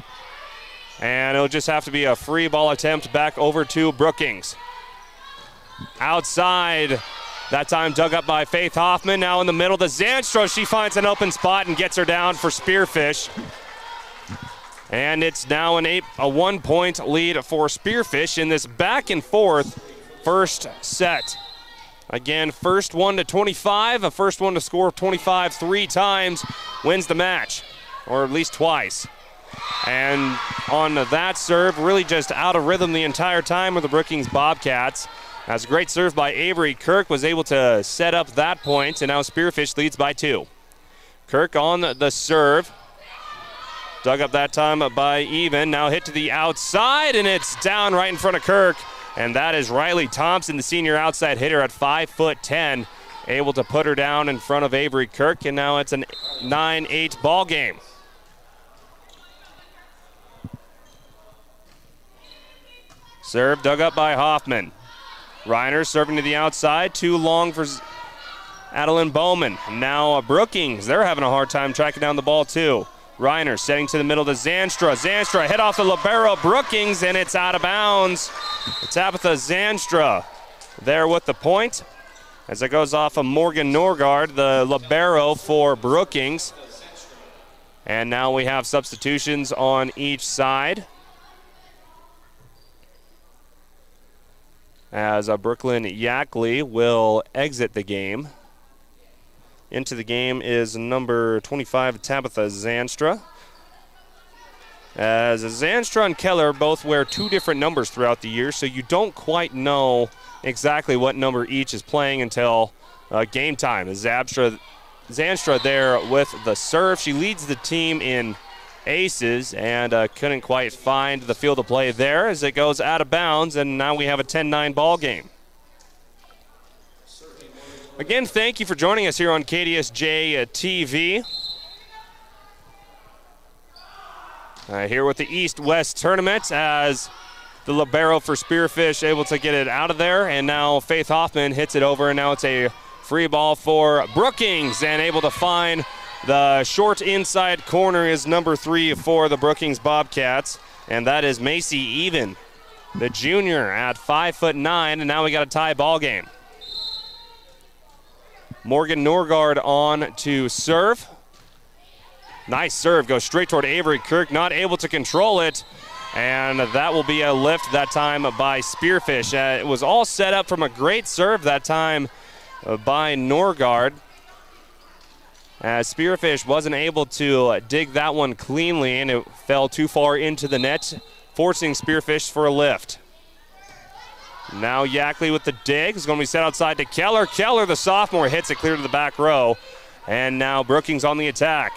[SPEAKER 1] And it'll just have to be a free ball attempt back over to Brookings. Outside. That time dug up by Faith Hoffman. Now in the middle to Zanstra. She finds an open spot and gets her down for Spearfish. And it's now a 1-point lead for Spearfish in this back and forth first set. Again, first one to 25. A first one to score 25 3 times wins the match, or at least twice. And on that serve, really just out of rhythm the entire time with the Brookings Bobcats. That's a great serve by Avery Kirk, was able to set up that point, and now Spearfish leads by 2. Kirk on the serve. Dug up that time by Even. Now hit to the outside, and it's down right in front of Kirk. And that is Riley Thompson, the senior outside hitter at 5'10", able to put her down in front of Avery Kirk, and now it's a 9-8 ball game. Serve dug up by Hoffman. Reiner serving to the outside, too long for Adeline Bowman. Now Brookings, they're having a hard time tracking down the ball too. Reiner setting to the middle to Zanstra. Zanstra hit off the libero Brookings, and it's out of bounds. Tabitha Zanstra there with the point as it goes off of Morgan Norgard, the libero for Brookings. And now we have substitutions on each side. As Brooklyn Yackley will exit the game. Into the game is number 25, Tabitha Zanstra. As Zanstra and Keller both wear 2 different numbers throughout the year, so you don't quite know exactly what number each is playing until game time. Zanstra there with the serve. She leads the team in aces and couldn't quite find the field of play there as it goes out of bounds, and now we have a 10-9 ball game. Again, thank you for joining us here on KDSJ-TV. Here with the East-West tournament as the libero for Spearfish able to get it out of there, and now Faith Hoffman hits it over, and now it's a free ball for Brookings, and able to find the short inside corner is number 3 for the Brookings Bobcats, and that is Macy Even, the junior at 5'9", and now we got a tie ball game. Morgan Norgard on to serve. Nice serve, goes straight toward Avery Kirk, not able to control it. And that will be a lift that time by Spearfish. It was all set up from a great serve that time by Norgard. As Spearfish wasn't able to dig that one cleanly, and it fell too far into the net, forcing Spearfish for a lift. Now Yackley with the dig is going to be set outside to Keller. Keller, the sophomore, hits it clear to the back row. And now Brookings on the attack.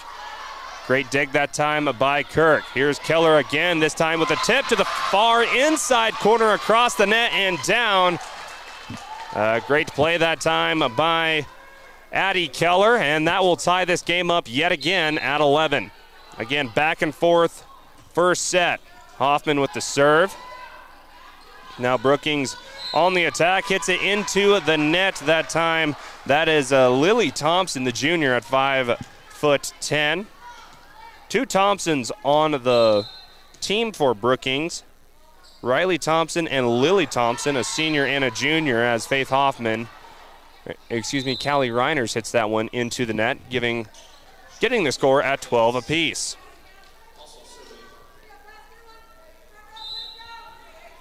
[SPEAKER 1] Great dig that time by Kirk. Here's Keller again, this time with a tip to the far inside corner across the net and down. Great play that time by Addie Keller, and that will tie this game up yet again at 11. Again, back and forth, first set. Hoffman with the serve. Now Brookings on the attack, hits it into the net that time. That is Lily Thompson, the junior, at 5'10". Two Thompsons on the team for Brookings. Riley Thompson and Lily Thompson, a senior and a junior, as Callie Reiners hits that one into the net, getting the score at 12 apiece.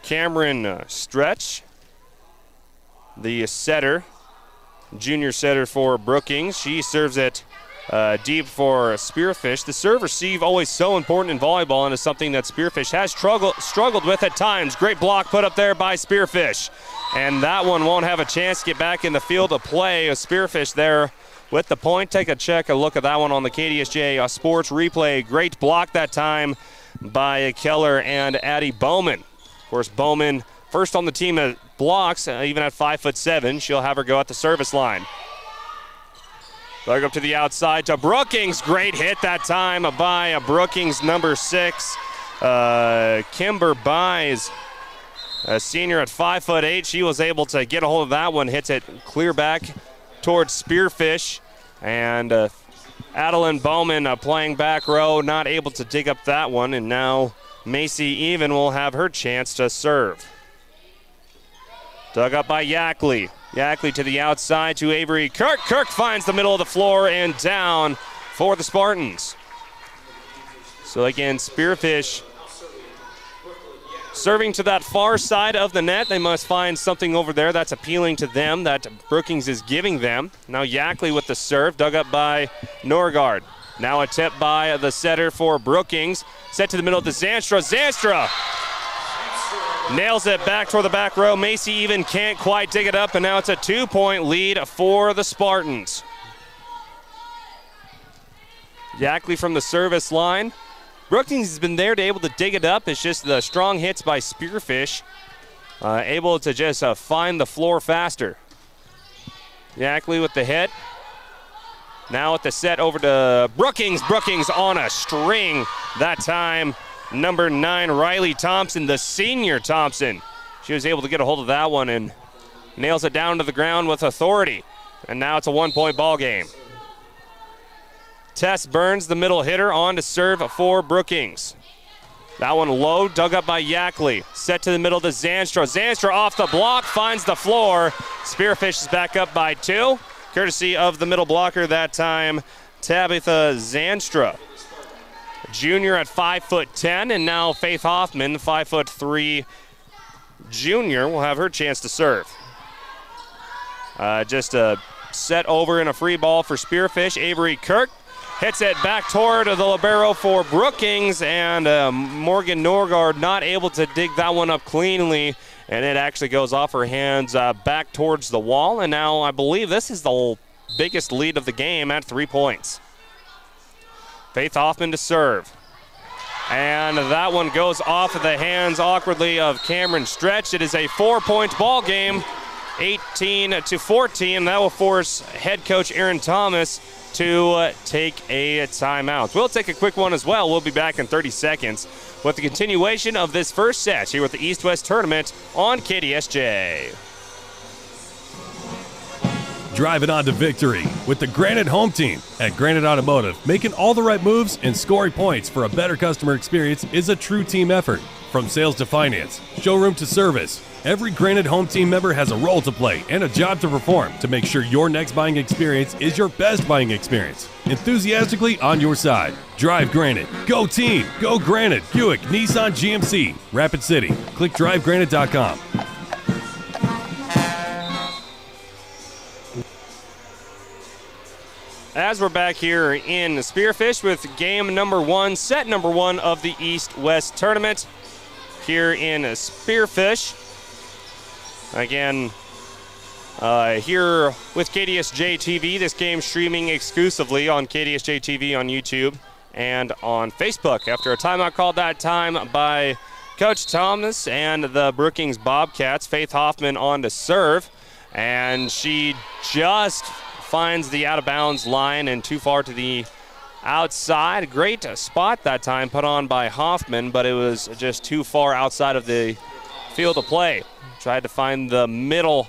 [SPEAKER 1] Cameron Stretch, the setter, junior setter for Brookings. She serves it deep for Spearfish. The serve receive, always so important in volleyball, and is something that Spearfish has struggled with at times. Great block put up there by Spearfish. And that one won't have a chance to get back in the field of play. A Spearfish there with the point. Take a look at that one on the KDSJ Sports replay. Great block that time by Keller and Addie Bowman. Of course, Bowman first on the team at blocks, even at 5'7". She'll have her go at the service line. Dug up to the outside to Brookings. Great hit that time by Brookings number 6. Kimber Buys, a senior at 5'8". She was able to get a hold of that one, hits it clear back towards Spearfish. And Adeline Bowman playing back row, not able to dig up that one. And now Macy Even will have her chance to serve. Dug up by Yackley. Yackley to the outside to Avery Kirk. Kirk finds the middle of the floor and down for the Spartans. So again, Spearfish serving to that far side of the net. They must find something over there that's appealing to them, that Brookings is giving them. Now Yackley with the serve, dug up by Norgard. Now a tip by the setter for Brookings. Set to the middle of the Zanstra. Zanstra nails it back toward the back row. Macy Even can't quite dig it up, and now it's a 2-point lead for the Spartans. Yackley from the service line. Brookings has been there to able to dig it up. It's just the strong hits by Spearfish, able to just find the floor faster. Yackley with the hit. Now at the set over to Brookings. Brookings on a string that time. Number 9, Riley Thompson, the senior Thompson. She was able to get a hold of that one and nails it down to the ground with authority. And now it's a 1-point ball game. Tess Burns, the middle hitter, on to serve for Brookings. That one low, dug up by Yackley. Set to the middle to Zanstra. Zanstra off the block, finds the floor. Spearfish is back up by 2, courtesy of the middle blocker that time, Tabitha Zanstra. Junior at 5'10", and now Faith Hoffman, 5'3" junior, will have her chance to serve. Just a set over and a free ball for Spearfish. Avery Kirk hits it back toward the libero for Brookings, and Morgan Norgard not able to dig that one up cleanly, and it actually goes off her hands back towards the wall. And now I believe this is the biggest lead of the game at 3 points. Faith Hoffman to serve. And that one goes off of the hands awkwardly of Cameron Stretch. It is a 4-point ball game, 18-14. That will force head coach Aaron Thomas to take a timeout. We'll take a quick one as well. We'll be back in 30 seconds with the continuation of this first set here with the East-West Tournament on KDSJ.
[SPEAKER 13] Drive it on to victory with the Granite Home Team at Granite Automotive. Making all the right moves and scoring points for a better customer experience is a true team effort. From sales to finance, showroom to service, every Granite Home Team member has a role to play and a job to perform to make sure your next buying experience is your best buying experience. Enthusiastically on your side. Drive Granite. Go team. Go Granite. Buick, Nissan, GMC. Rapid City. Click drivegranite.com.
[SPEAKER 1] As we're back here in Spearfish with game number 1, set number 1 of the East-West tournament here in Spearfish. Again, here with KDSJ-TV, this game streaming exclusively on KDSJ-TV on YouTube and on Facebook. After a timeout called that time by Coach Thomas and the Brookings Bobcats, Faith Hoffman on to serve, and she just finds the out-of-bounds line and too far to the outside. Great spot that time put on by Hoffman, but it was just too far outside of the field of play. Tried to find the middle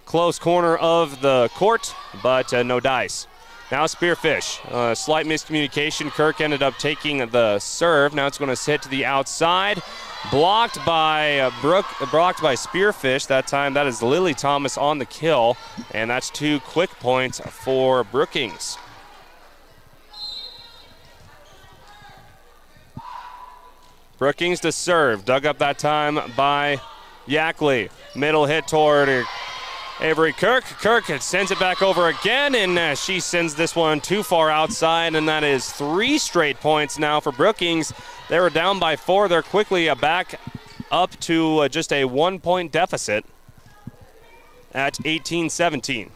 [SPEAKER 1] close corner of the court, but no dice. Now Spearfish, slight miscommunication. Kirk ended up taking the serve. Now it's going to sit to the outside. Blocked by Spearfish that time. That is Lily Thomas on the kill, and that's 2 quick points for Brookings. Brookings to serve. Dug up that time by Yackley. Middle hit toward Avery Kirk. Kirk sends it back over again, and she sends this one too far outside, and that is 3 straight points now for Brookings. They were down by 4. They're quickly back up to just a 1-point deficit at 18-17.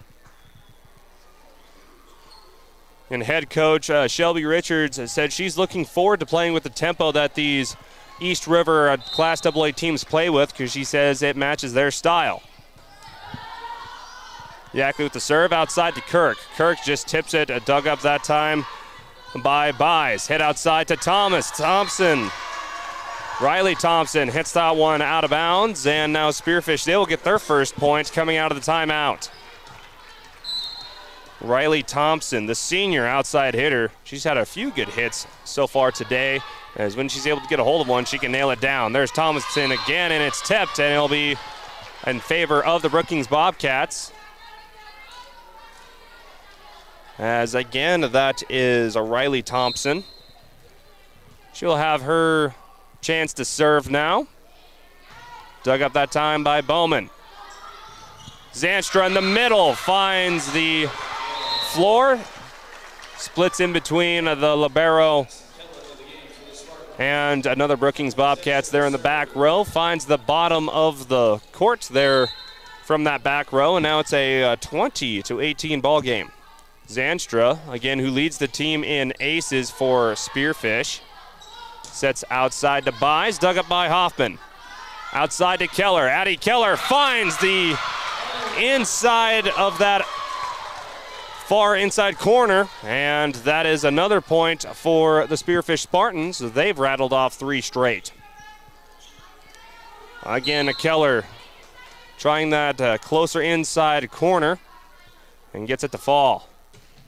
[SPEAKER 1] And head coach Shelby Richards said she's looking forward to playing with the tempo that these East River Class AA teams play with, because she says it matches their style. Yackley with the serve outside to Kirk. Kirk just tips it, dug up that time by Buys. Hit outside to Thomas. Thompson. Riley Thompson hits that one out of bounds, and now Spearfish, they will get their first point coming out of the timeout. Riley Thompson, the senior outside hitter. She's had a few good hits so far today, as when she's able to get a hold of one, she can nail it down. There's Thomason again, and it's tipped, and it'll be in favor of the Brookings Bobcats. As again, that is Riley Thompson. She'll have her chance to serve now. Dug up that time by Bowman. Zanstra in the middle finds the floor. Splits in between the libero and another Brookings Bobcats there in the back row. Finds the bottom of the court there from that back row, and now it's a 20-18 ball game. Zanstra, again, who leads the team in aces for Spearfish. Sets outside to Buys, dug up by Hoffman. Outside to Keller. Addie Keller finds the inside of that far inside corner, and that is another point for the Spearfish Spartans. They've rattled off 3 straight. Again, Keller trying that closer inside corner and gets it to fall.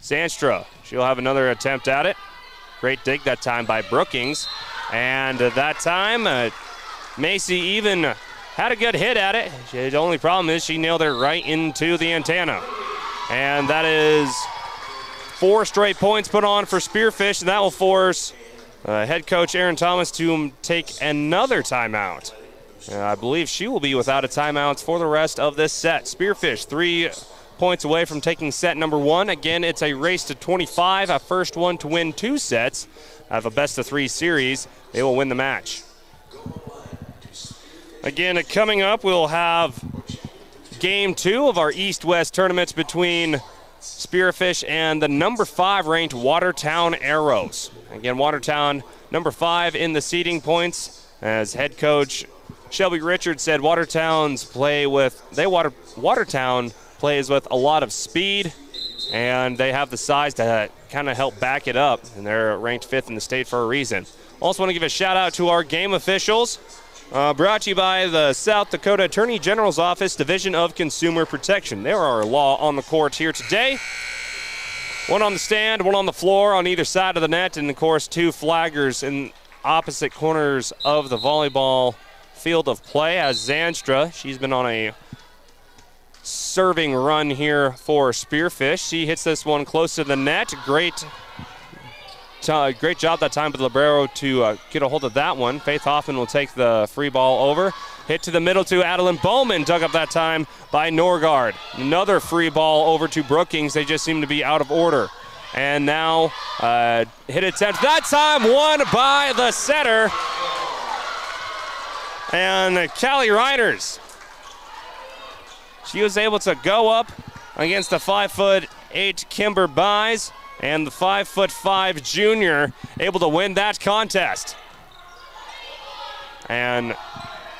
[SPEAKER 1] Zanstra, she'll have another attempt at it. Great dig that time by Brookings. And that time, Macy even had a good hit at it. The only problem is she nailed it right into the antenna. And that is 4 straight points put on for Spearfish, and that will force head coach Aaron Thomas to take another timeout. I believe she will be without a timeout for the rest of this set. Spearfish 3 points away from taking set number 1. Again, it's a race to 25, a first one to win 2 sets. Out of a best-of-3 series, they will win the match. Again, coming up, we'll have game 2 of our East-West tournaments between Spearfish and the number 5 ranked Watertown Arrows. Again, Watertown number 5 in the seeding points. As head coach Shelby Richards said, Watertown plays with a lot of speed, and they have the size to kind of help back it up, and they're ranked 5th in the state for a reason. Also want to give a shout out to our game officials. Brought to you by the South Dakota Attorney General's Office, Division of Consumer Protection. There are law on the court here today. One on the stand, one on the floor on either side of the net, and of course 2 flaggers opposite corners of the volleyball field of play as Zanstra. She's been on a serving run here for Spearfish. She hits this one close to the net. Great job that time by the libero to get a hold of that one. Faith Hoffman will take the free ball over. Hit to the middle to Adeline Bowman, dug up that time by Norgard. Another free ball over to Brookings. They just seem to be out of order. And now hit attempt. That time won by the setter. And Callie Reiners. She was able to go up against the 5'8" Kimber Buys. And the 5'5" junior able to win that contest. And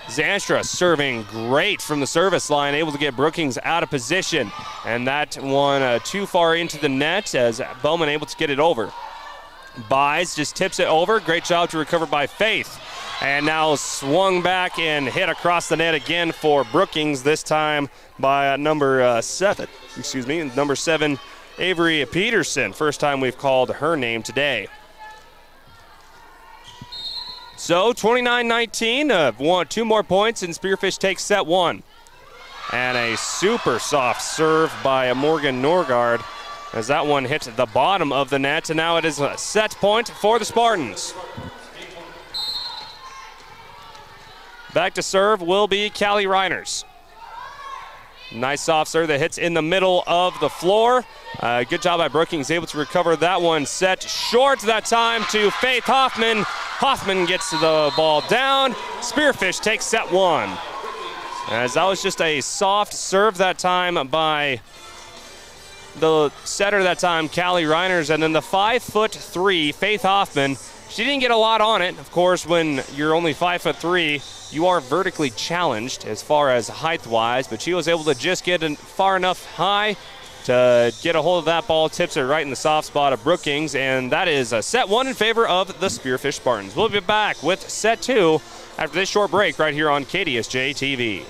[SPEAKER 1] Zanstra serving great from the service line, able to get Brookings out of position. And that one too far into the net as Bowman able to get it over. Buys just tips it over. Great job to recover by Faith. And now swung back and hit across the net again for Brookings, this time by number 7. Number 7. Avery Peterson, first time we've called her name today. So 29-19, 2 more points, and Spearfish takes set 1. And a super soft serve by Morgan Norgard as that one hit the bottom of the net, and now it is a set point for the Spartans. Back to serve will be Callie Reiners. Nice soft serve that hits in the middle of the floor. Good job by Brookings, able to recover that one. Set short that time to Faith Hoffman. Hoffman gets the ball down. Spearfish takes set 1. As that was just a soft serve that time by the setter that time, Callie Reiners. And then the 5'3", Faith Hoffman. She didn't get a lot on it. Of course, when you're only 5'3", you are vertically challenged as far as height-wise, but she was able to just get far enough high to get a hold of that ball, tips it right in the soft spot of Brookings, and that is a set 1 in favor of the Spearfish Spartans. We'll be back with set 2 after this short break right here on KDSJ-TV.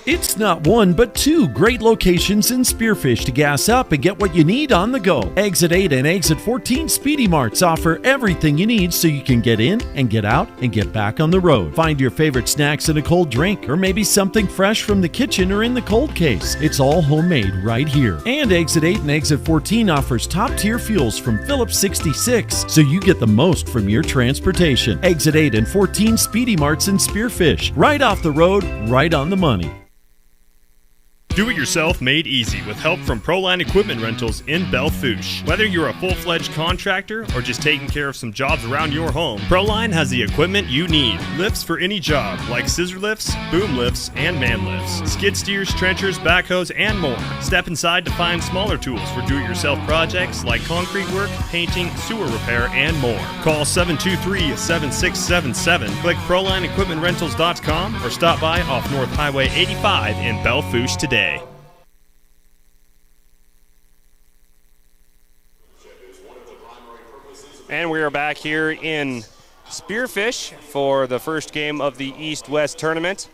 [SPEAKER 11] It's not one, but 2 great locations in Spearfish to gas up and get what you need on the go. Exit 8 and Exit 14 Speedy Marts offer everything you need so you can get in and get out and get back on the road. Find your favorite snacks and a cold drink, or maybe something fresh from the kitchen or in the cold case. It's all homemade right here. And Exit 8 and Exit 14 offers top-tier fuels from Phillips 66, so you get the most from your transportation. Exit 8 and 14 Speedy Marts in Spearfish. Right off the road, right on the money.
[SPEAKER 8] Do-it-yourself made easy with help from Proline Equipment Rentals in Belfouche. Whether you're a full-fledged contractor or just taking care of some jobs around your home, Proline has the equipment you need. Lifts for any job, like scissor lifts, boom lifts, and man lifts. Skid steers, trenchers, backhoes, and more. Step inside to find smaller tools for do-it-yourself projects like concrete work, painting, sewer repair, and more. Call 723-7677, click ProlineEquipmentRentals.com, or stop by off North Highway 85 in Belfouche today.
[SPEAKER 1] And we are back here in Spearfish for the first game of the East-West tournament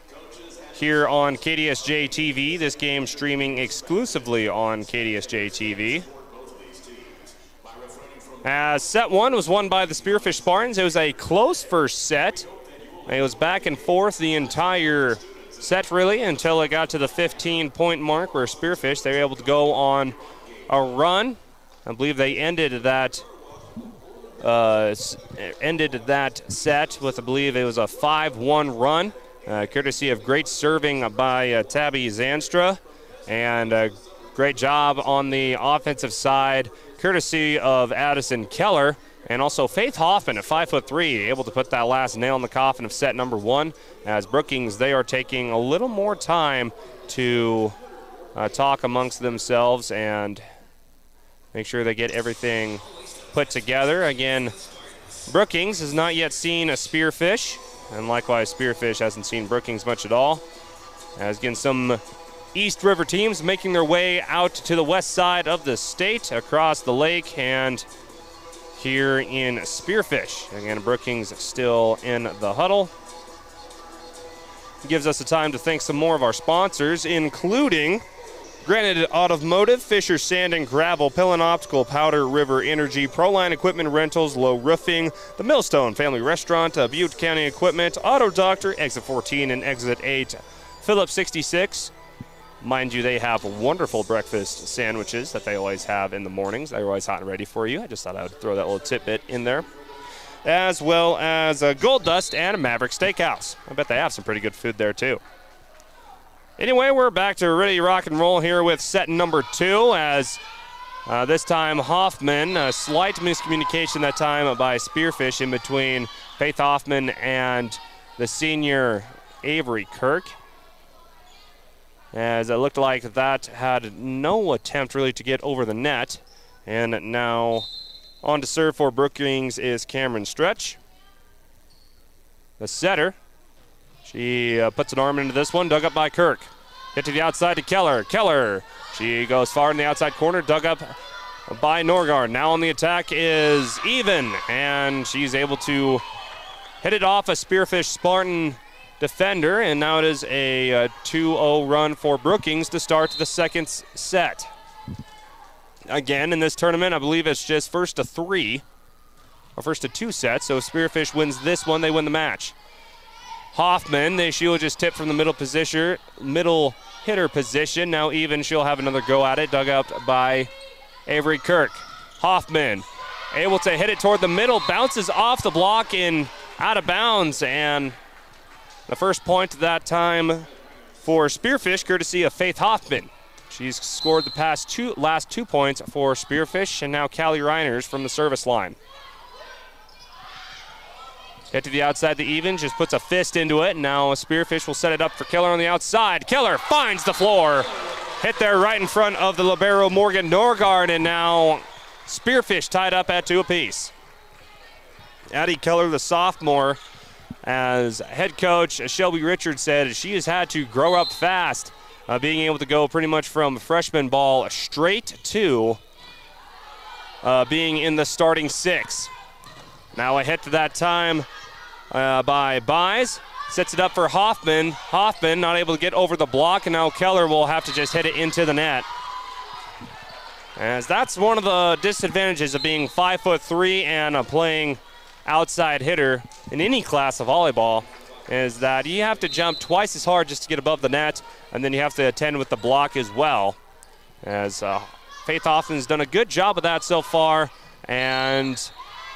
[SPEAKER 1] here on KDSJ-TV. This game streaming exclusively on KDSJ-TV. As set 1 was won by the Spearfish Spartans. It was a close first set. It was back and forth the entire set, really, until it got to the 15-point mark where Spearfish, they were able to go on a run. I believe they ended that set with, I believe it was a 5-1 run, courtesy of great serving by Tabby Zanstra, and a great job on the offensive side, courtesy of Addison Keller, and also Faith Hoffman at 5'3", able to put that last nail in the coffin of set number 1. As Brookings, they are taking a little more time to talk amongst themselves and make sure they get everything put together. Again, Brookings has not yet seen a Spearfish, and likewise Spearfish hasn't seen Brookings much at all. As again, some East River teams making their way out to the west side of the state across the lake and here in Spearfish. Again, Brookings still in the huddle. Gives us the time to thank some more of our sponsors, including Granite Automotive, Fisher Sand and Gravel, Pillin Optical, Powder River Energy, Proline Equipment Rentals, Low Roofing, the Millstone Family Restaurant, Butte County Equipment, Auto Doctor, Exit 14 and Exit 8, Phillips 66. Mind you, they have wonderful breakfast sandwiches that they always have in the mornings. They're always hot and ready for you. I just thought I would throw that little tidbit in there. As well as Gold Dust and Maverick Steakhouse. I bet they have some pretty good food there too. Anyway, we're back to ready rock and roll here with set number 2 as this time Hoffman, a slight miscommunication that time by Spearfish in between Faith Hoffman and the senior Avery Kirk. As it looked like that had no attempt really to get over the net. And now on to serve for Brookings is Cameron Stretch. The setter. She puts an arm into this one, dug up by Kirk. Hit to the outside to Keller. Keller, she goes far in the outside corner, dug up by Norgard. Now on the attack is Even, and she's able to hit it off a Spearfish Spartan defender, and now it is a 2-0 run for Brookings to start the second set. Again, in this tournament, I believe it's just first to 3, or first to 2 sets, so if Spearfish wins this one, they win the match. Hoffman, she'll just tip from the middle hitter position. Now Even, she'll have another go at it, dug up by Avery Kirk. Hoffman able to hit it toward the middle, bounces off the block and out of bounds, and the first point that time for Spearfish, courtesy of Faith Hoffman. She's scored the last 2 points for Spearfish, and now Callie Reiners from the service line. Hit to the outside, the Even just puts a fist into it, and now Spearfish will set it up for Keller on the outside. Keller finds the floor. Hit there right in front of the libero Morgan Norgard, and now Spearfish tied up at 2 apiece. Addie Keller, the sophomore, as head coach Shelby Richards said, she has had to grow up fast, being able to go pretty much from freshman ball straight to being in the starting 6. Now a hit to that time by Buys. Sets it up for Hoffman. Hoffman not able to get over the block, and now Keller will have to just hit it into the net. As that's one of the disadvantages of being 5'3" and playing outside hitter in any class of volleyball, is that you have to jump twice as hard just to get above the net, and then you have to attend with the block as well. As Faith Hoffman's done a good job of that so far, and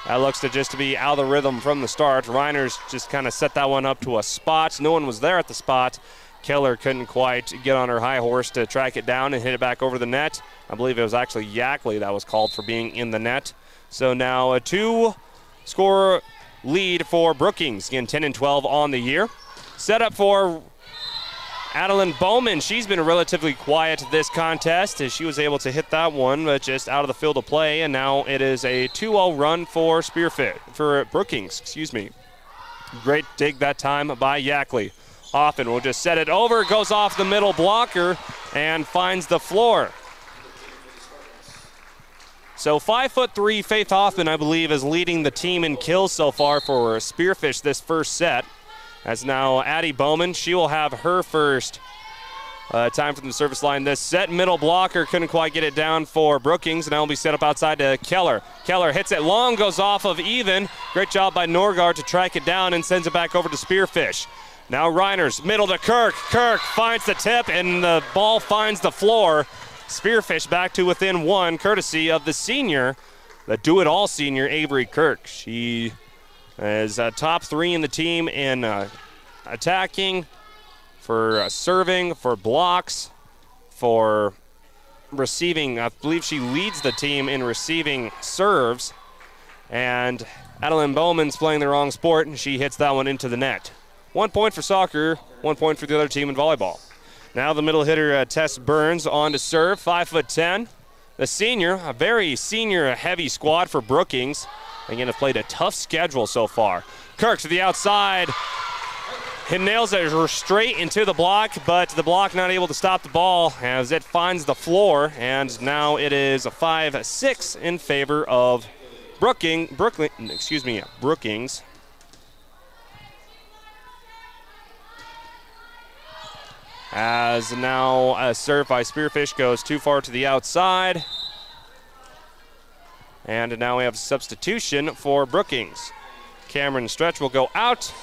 [SPEAKER 1] that looks to be out of the rhythm from the start. Reiners just kind of set that one up to a spot. No one was there at the spot. Keller couldn't quite get on her high horse to track it down and hit it back over the net. I believe it was actually Yackley that was called for being in the net. So now a 2-score lead for Brookings. Again, 10-12 on the year. Set up for Adeline Bowman. She's been relatively quiet this contest as she was able to hit that one, but just out of the field of play. And now it is a 2-0 run for Brookings. Great dig that time by Yackley. Hoffman will just set it over, goes off the middle blocker, and finds the floor. So 5'3" Faith Hoffman, I believe, is leading the team in kills so far for Spearfish this first set. As now Addie Bowman, she will have her first time from the service line this set. Middle blocker couldn't quite get it down for Brookings, and that will be set up outside to Keller. Keller hits it long, goes off of Even. Great job by Norgard to track it down and sends it back over to Spearfish. Now Reiners, middle to Kirk. Kirk finds the tip, and the ball finds the floor. Spearfish back to within 1, courtesy of the senior, the do-it-all senior, Avery Kirk. She is top 3 in the team in attacking, for serving, for blocks, for receiving. I believe she leads the team in receiving serves. And Adeline Bowman's playing the wrong sport, and she hits that one into the net. 1 point for soccer, 1 point for the other team in volleyball. Now the middle hitter, Tess Burns, on to serve, 5'10". The senior, a very senior-heavy squad for Brookings. Again, have played a tough schedule so far. Kirk to the outside. He nails it straight into the block, but the block not able to stop the ball as it finds the floor. And now it is a 5-6 in favor of Brookings. As now a serve by Spearfish goes too far to the outside. And now we have a substitution for Brookings. Cameron Stretch will go out.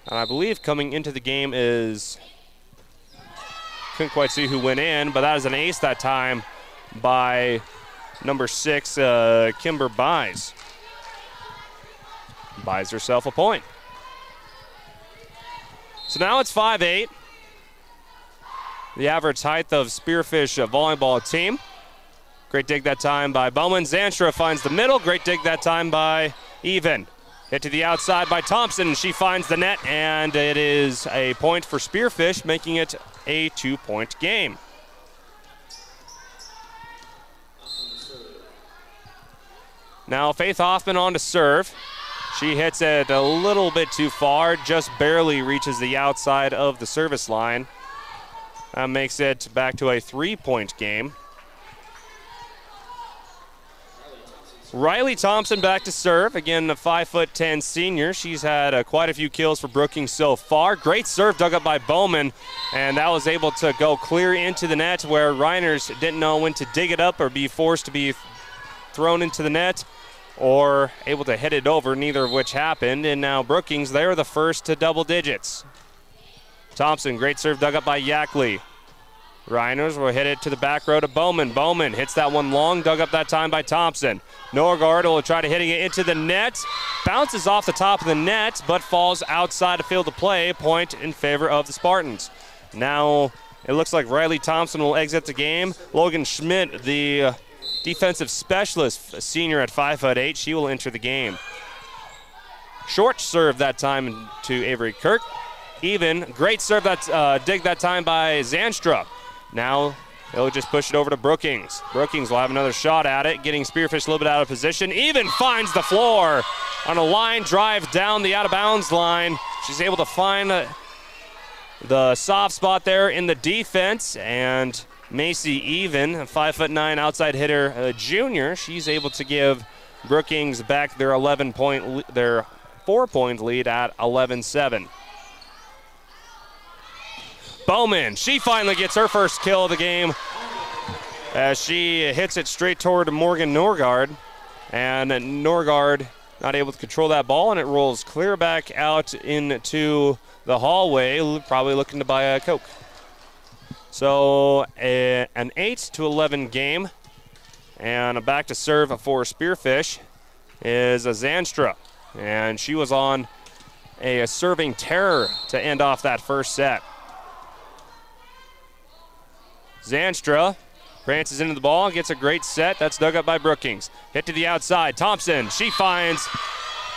[SPEAKER 1] And I believe coming into the game is, couldn't quite see who went in, but that is an ace that time by number 6, Kimber Buys. Buys herself a point. So now it's 5-8. The average height of Spearfish volleyball team. Great dig that time by Bowman. Zanstra finds the middle. Great dig that time by Even. Hit to the outside by Thompson. She finds the net, and it is a point for Spearfish, making it a 2-point game. Now Faith Hoffman on to serve. She hits it a little bit too far, just barely reaches the outside of the service line. That makes it back to a 3-point game. Riley Thompson back to serve. Again, a 5'10" senior. She's had quite a few kills for Brookings so far. Great serve dug up by Bowman, and that was able to go clear into the net where Reiners didn't know when to dig it up or be forced to be thrown into the net or able to hit it over, neither of which happened. And now Brookings, they're the first to double digits. Thompson, great serve dug up by Yackley. Reiners will hit it to the back row to Bowman. Bowman hits that one long, dug up that time by Thompson. Norgard will try to hitting it into the net. Bounces off the top of the net, but falls outside the field of play. Point in favor of the Spartans. Now it looks like Riley Thompson will exit the game. Logan Schmidt, the defensive specialist, senior at 5'8", she will enter the game. Short serve that time to Avery Kirk. Even, great serve that dig that time by Zanstra. Now they'll just push it over to Brookings. Brookings will have another shot at it, getting Spearfish a little bit out of position. Even finds the floor on a line drive down the out-of-bounds line. She's able to find the soft spot there in the defense, and Macy Even, a 5'9" outside hitter junior, she's able to give Brookings back their 4-point lead at 11-7. Bowman, she finally gets her first kill of the game as she hits it straight toward Morgan Norgard. And Norgard not able to control that ball, and it rolls clear back out into the hallway, probably looking to buy a Coke. So an 8-11 game, and back to serve for Spearfish is a Zanstra. And she was on a serving terror to end off that first set. Zanstra prances into the ball, gets a great set. That's dug up by Brookings. Hit to the outside. Thompson, she finds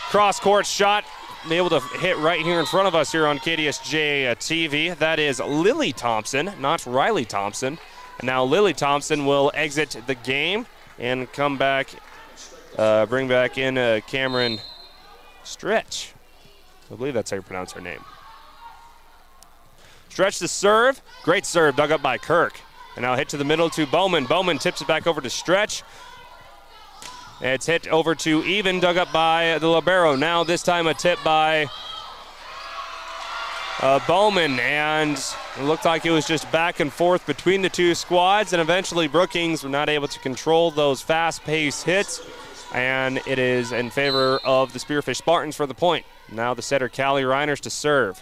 [SPEAKER 1] cross-court shot. Be able to hit right here in front of us here on KDSJ-TV. That is Lily Thompson, not Riley Thompson. And now Lily Thompson will exit the game and come back, bring back in Cameron Stretch. I believe that's how you pronounce her name. Stretch the serve. Great serve dug up by Kirk. And now hit to the middle to Bowman. Bowman tips it back over to Stretch. It's hit over to Even, dug up by the libero. Now this time a tip by Bowman. And it looked like it was just back and forth between the two squads. And eventually Brookings were not able to control those fast-paced hits. And it is in favor of the Spearfish Spartans for the point. Now the setter, Callie Reiners, to serve.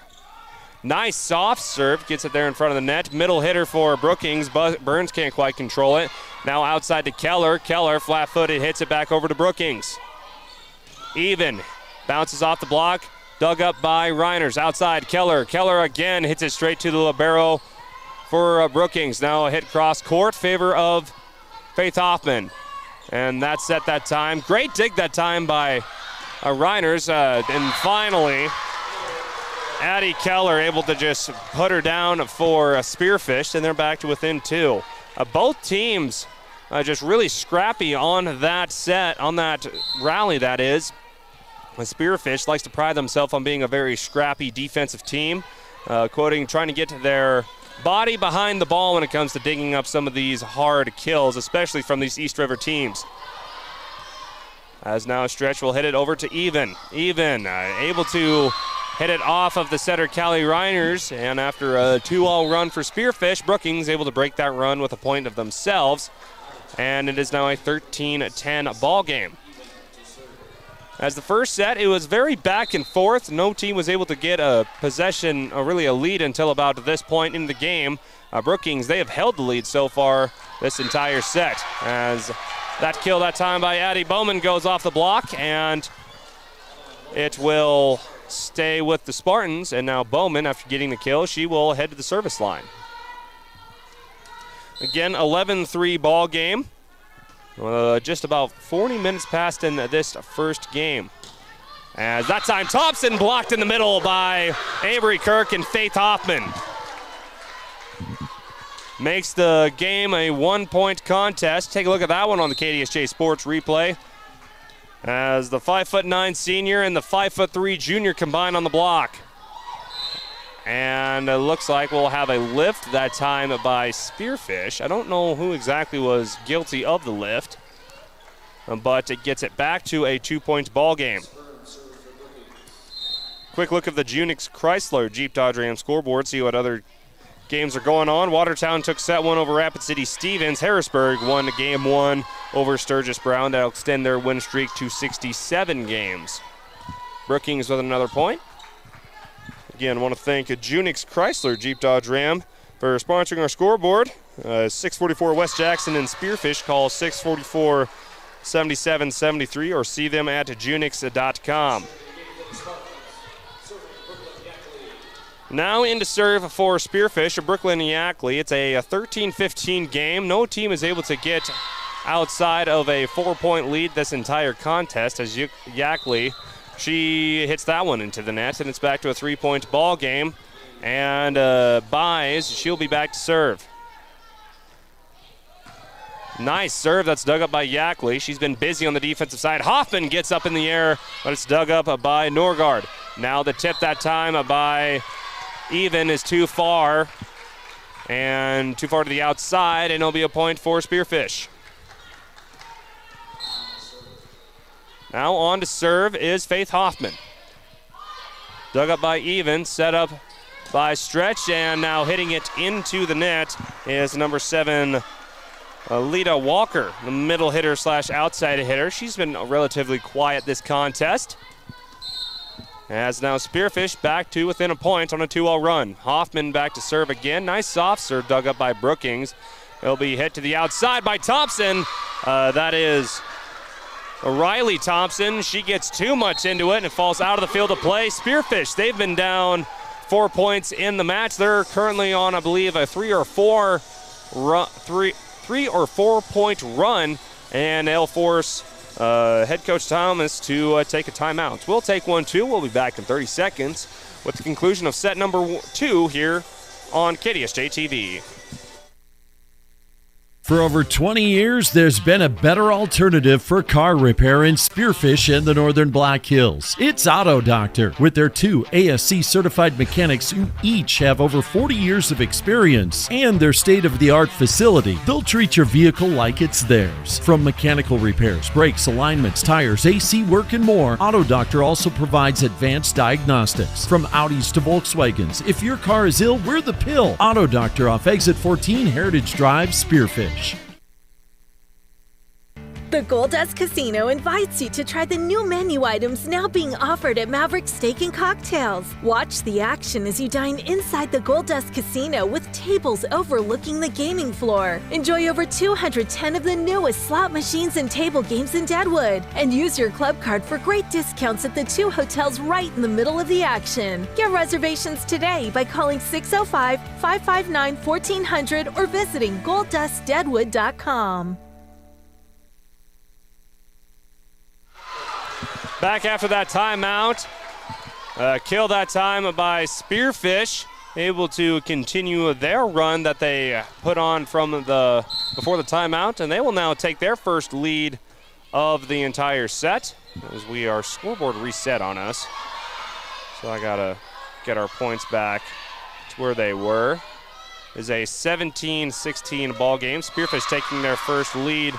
[SPEAKER 1] Nice soft serve, gets it there in front of the net. Middle hitter for Brookings. Burns can't quite control it. Now outside to Keller. Keller, flat-footed, hits it back over to Brookings. Even, bounces off the block, dug up by Reiners. Outside, Keller. Keller again hits it straight to the libero for Brookings. Now a hit cross court, favor of Faith Hoffman. And that's set that time. Great dig that time by Reiners. And finally, Addie Keller able to just put her down for Spearfish, and they're back to within 2. Both teams just really scrappy on that set, on that rally, that is. Spearfish likes to pride themselves on being a very scrappy defensive team, trying to get their body behind the ball when it comes to digging up some of these hard kills, especially from these East River teams. As now Stretch will hit it over to Even. Even able to hit it off of the setter, Callie Reiners, and after a 2-all run for Spearfish, Brookings able to break that run with a point of themselves, and it is now a 13-10 ball game. As the first set, it was very back and forth. No team was able to get a possession, or really a lead, until about this point in the game. Brookings, they have held the lead so far this entire set, as that kill that time by Addie Bowman goes off the block, and it will stay with the Spartans. And now Bowman, after getting the kill, she will head to the service line. Again, 11-3 ball game. Just about 40 minutes passed in this first game. As that time Thompson blocked in the middle by Avery Kirk and Faith Hoffman. Makes the game a 1-point contest. Take a look at that one on the KDSJ Sports replay. As the 5'9" senior and the 5'3" junior combine on the block. And it looks like we'll have a lift that time by Spearfish. I don't know who exactly was guilty of the lift, but it gets it back to a 2-point ball game. Quick look at the Junix Chrysler Jeep Dodge Ram scoreboard, see what other games are going on. Watertown took set 1 over Rapid City Stevens. Harrisburg won game 1 over Sturgis Brown. That'll extend their win streak to 67 games. Brookings with another point. Again, I want to thank Junix Chrysler Jeep Dodge Ram for sponsoring our scoreboard. 644 West Jackson and Spearfish. Call 644-7773 or see them at junix.com. Now into serve for Spearfish, Brooklyn Yackley. It's a 13-15 game. No team is able to get outside of a 4-point lead this entire contest, as Yackley, she hits that one into the net, and it's back to a 3-point ball game. And Buys, she'll be back to serve. Nice serve, that's dug up by Yackley. She's been busy on the defensive side. Hoffman gets up in the air, but it's dug up by Norgard. Now the tip that time by Even is too far, and too far to the outside, and it'll be a point for Spearfish. Now on to serve is Faith Hoffman. Dug up by Even, set up by Stretch, and now hitting it into the net is number 7, Lita Walker, the middle hitter / outside hitter. She's been relatively quiet this contest. As now Spearfish back to within a point on a 2-0 run. Hoffman back to serve again. Nice soft serve dug up by Brookings. It'll be hit to the outside by Thompson. That is Riley Thompson. She gets too much into it and it falls out of the field of play. Spearfish, they've been down 4 points in the match. They're currently on, I believe, a 3 or 4 point run, and they'll force head coach Thomas to take a timeout. We'll take one too. We'll be back in 30 seconds with the conclusion of set number 2 here on KDSJ-TV.
[SPEAKER 11] For over 20 years, there's been a better alternative for car repair in Spearfish and the Northern Black Hills. It's Auto Doctor, with their 2 ASC certified mechanics who each have over 40 years of experience and their state-of-the-art facility. They'll treat your vehicle like it's theirs. From mechanical repairs, brakes, alignments, tires, AC work, and more, Auto Doctor also provides advanced diagnostics. From Audis to Volkswagens, if your car is ill, we're the pill. Auto Doctor off Exit 14 Heritage Drive, Spearfish.
[SPEAKER 14] The Gold-Dust Casino invites you to try the new menu items now being offered at Maverick Steak and Cocktails. Watch the action as you dine inside the Gold-Dust Casino with tables overlooking the gaming floor. Enjoy over 210 of the newest slot machines and table games in Deadwood. And use your club card for great discounts at the 2 hotels right in the middle of the action. Get reservations today by calling 605-559-1400 or visiting golddustdeadwood.com.
[SPEAKER 1] Back after that timeout. Kill that time by Spearfish. Able to continue their run that they put on from before the timeout. And they will now take their first lead of the entire set, as our scoreboard reset on us. So I got to get our points back to where they were. It's a 17-16 ball game. Spearfish taking their first lead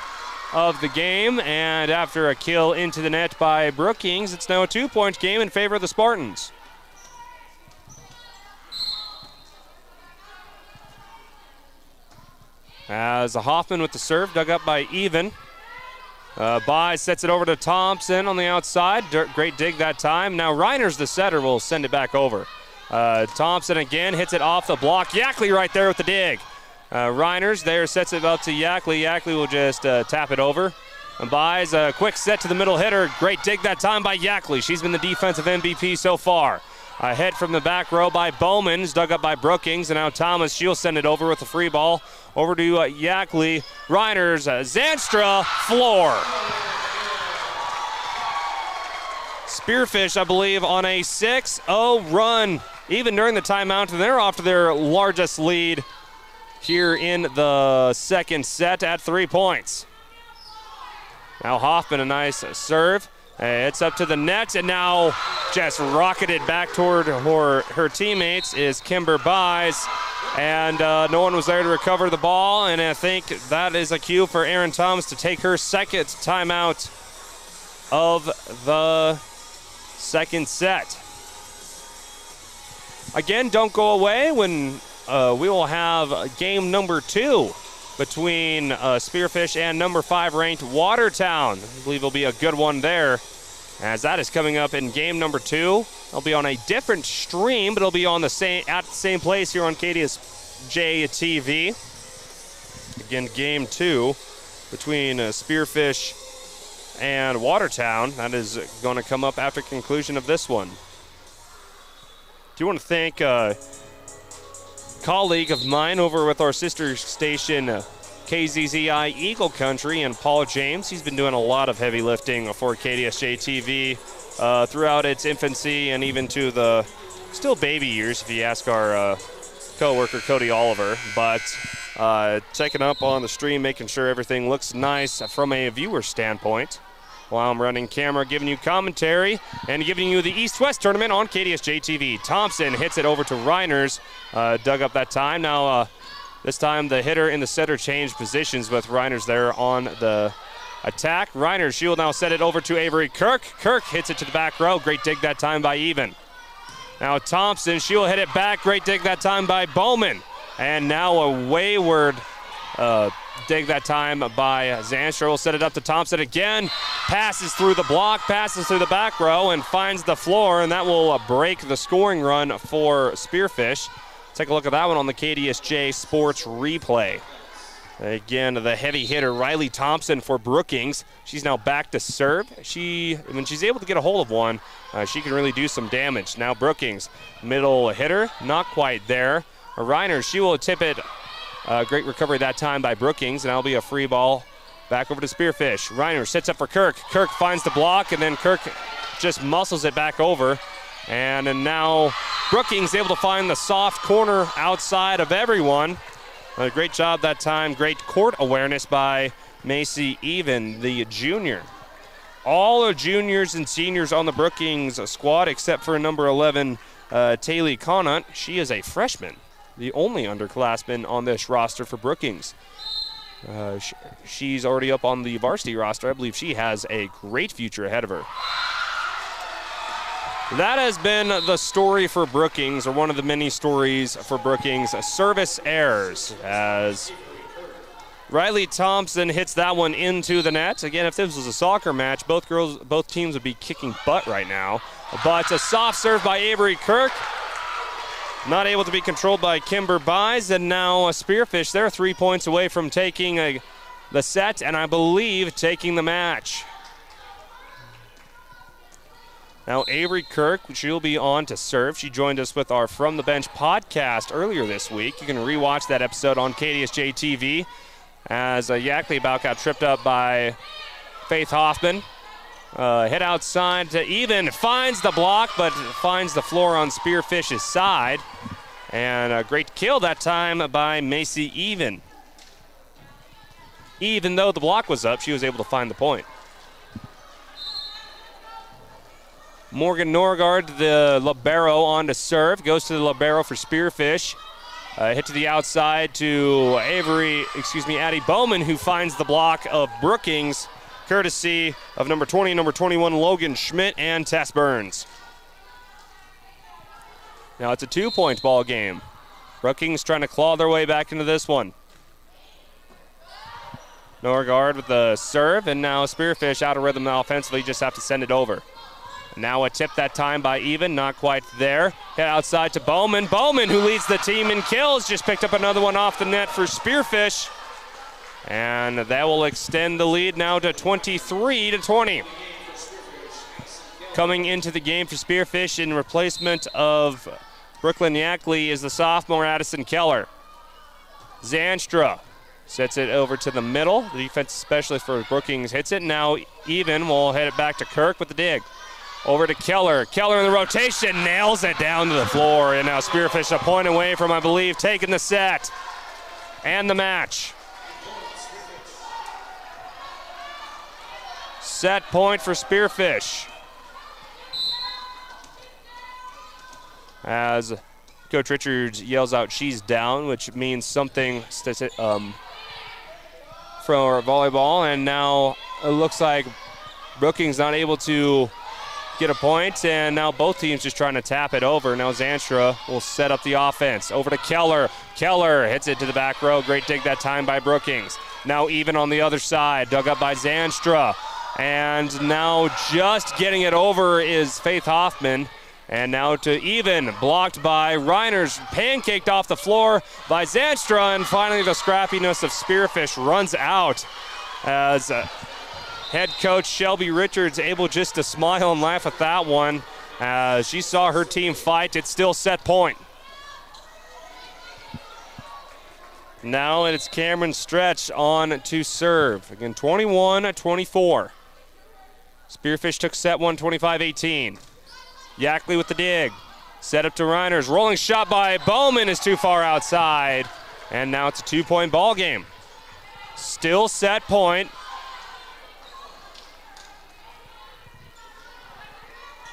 [SPEAKER 1] of the game, and after a kill into the net by Brookings, it's now a 2-point game in favor of the Spartans. As Hoffman with the serve, dug up by Even. Buys sets it over to Thompson on the outside. Great dig that time. Now Reiners, the setter, will send it back over. Thompson again hits it off the block. Yackley right there with the dig. Reiners there sets it up to Yackley. Yackley will just tap it over. And Buys a quick set to the middle hitter. Great dig that time by Yackley. She's been the defensive MVP so far. A hit from the back row by Bowman's, dug up by Brookings, and now Thomas, she'll send it over with a free ball. Over to Yackley. Reiners, Zanstra, floor. Spearfish, I believe, on a 6-0 run, even during the timeout, and they're off to their largest lead here in the second set at 3 points. Now Hoffman, a nice serve. It's up to the net, and now just rocketed back toward her teammates is Kimber Buys, and no one was there to recover the ball, and I think that is a cue for Aaron Thomas to take her second timeout of the second set. Again, don't go away when we will have game number 2 between Spearfish and number 5 ranked Watertown. I believe it'll be a good one there, as that is coming up in game number 2. It'll be on a different stream, but it'll be on the same place here on KDSJ-TV. Again, game 2 between Spearfish and Watertown. That is going to come up after conclusion of this one. Do you want to thank colleague of mine over with our sister station KZZI Eagle Country and Paul James. He's been doing a lot of heavy lifting for KDSJ-TV throughout its infancy and even to the still baby years, if you ask our co-worker Cody Oliver. But checking up on the stream, making sure everything looks nice from a viewer standpoint while I'm running camera, giving you commentary, and giving you the East-West tournament on KDSJ-TV. Thompson hits it over to Reiners, dug up that time. Now, this time the hitter and the setter change positions with Reiners there on the attack. Reiners, she will now set it over to Avery Kirk. Kirk hits it to the back row. Great dig that time by Even. Now Thompson, she will hit it back. Great dig that time by Bowman. And now a wayward dig that time by Zanstra. Will set it up to Thompson again. Passes through the block, passes through the back row, and finds the floor, and that will break the scoring run for Spearfish. Take a look at that one on the KDSJ Sports replay. Again, the heavy hitter, Riley Thompson for Brookings. She's now back to serve. When she's able to get a hold of one, she can really do some damage. Now Brookings, middle hitter, not quite there. Reiner, she will tip it. Great recovery that time by Brookings, and that'll be a free ball back over to Spearfish. Reiner sets up for Kirk. Kirk finds the block, and then Kirk just muscles it back over. And now Brookings able to find the soft corner outside of everyone. A great job that time. Great court awareness by Macy Even, the junior. All are juniors and seniors on the Brookings squad except for number 11, Taylor Conant. She is a freshman, the only underclassman on this roster for Brookings. She's already up on the varsity roster. I believe she has a great future ahead of her. That has been the story for Brookings, or one of the many stories for Brookings. Service errors as Riley Thompson hits that one into the net. Again, if this was a soccer match, both teams would be kicking butt right now. But a soft serve by Avery Kirk. Not able to be controlled by Kimber Buys, and now Spearfish, they're 3 points away from taking the set, and I believe taking the match. Now Avery Kirk, she'll be on to serve. She joined us with our From the Bench podcast earlier this week. You can rewatch that episode on KDSJ-TV as Yackley about got tripped up by Faith Hoffman. Hit outside to Even, finds the block, but finds the floor on Spearfish's side. And a great kill that time by Macy Even. Even though the block was up, she was able to find the point. Morgan Norgard, the libero, on to serve. Goes to the libero for Spearfish. Hit to the outside to Addie Bowman, who finds the block of Brookings, courtesy of number 20 and number 21, Logan Schmidt and Tess Burns. Now it's a 2-point ball game. Brookings trying to claw their way back into this one. Norgard with the serve, and now Spearfish out of rhythm offensively, just have to send it over. Now a tip that time by Even, not quite there. Hit outside to Bowman. Bowman, who leads the team in kills, just picked up another one off the net for Spearfish. And that will extend the lead now to 23-20. Coming into the game for Spearfish in replacement of Brooklyn Yackley is the sophomore Addison Keller. Zanstra sets it over to the middle. The defense specialist for Brookings hits it. Now Even will head it back to Kirk with the dig. Over to Keller. Keller in the rotation, nails it down to the floor. And now Spearfish a point away from, I believe, taking the set and the match. Set point for Spearfish. As Coach Richards yells out, she's down, which means something for volleyball. And now it looks like Brookings not able to get a point, and now both teams just trying to tap it over. Now Zanstra will set up the offense. Over to Keller. Keller hits it to the back row. Great dig that time by Brookings. Now Even on the other side, dug up by Zanstra. And now just getting it over is Faith Hoffman. And now to Even, blocked by Reiners, pancaked off the floor by Zanstra, and finally the scrappiness of Spearfish runs out as head coach Shelby Richards able just to smile and laugh at that one. She saw her team fight. It's still set point. Now it's Cameron Stretch on to serve. Again, 21-24. Spearfish took set one, 25-18. Yackley with the dig. Set up to Reiners. Rolling shot by Bowman is too far outside. And now it's a 2-point ball game. Still set point.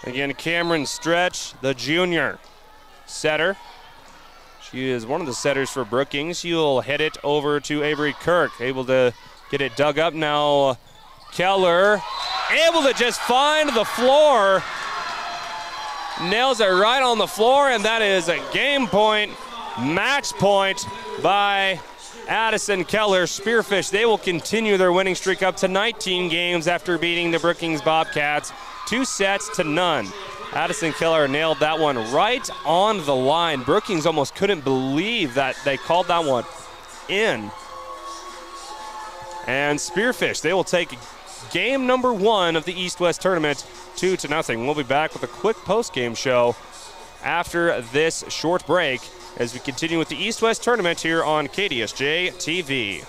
[SPEAKER 1] Again, Cameron Stretch, the junior setter. She is one of the setters for Brookings. She'll hit it over to Avery Kirk. Able to get it dug up now. Keller able to just find the floor. Nails it right on the floor, and that is a game point, match point by Addison Keller. Spearfish, they will continue their winning streak up to 19 games after beating the Brookings Bobcats 2-0. Addison Keller nailed that one right on the line. Brookings almost couldn't believe that they called that one in. And Spearfish, they will take game number 1 of the East-West tournament 2-0. We'll be back with a quick post-game show after this short break as we continue with the East-West tournament here on KDSJ-TV.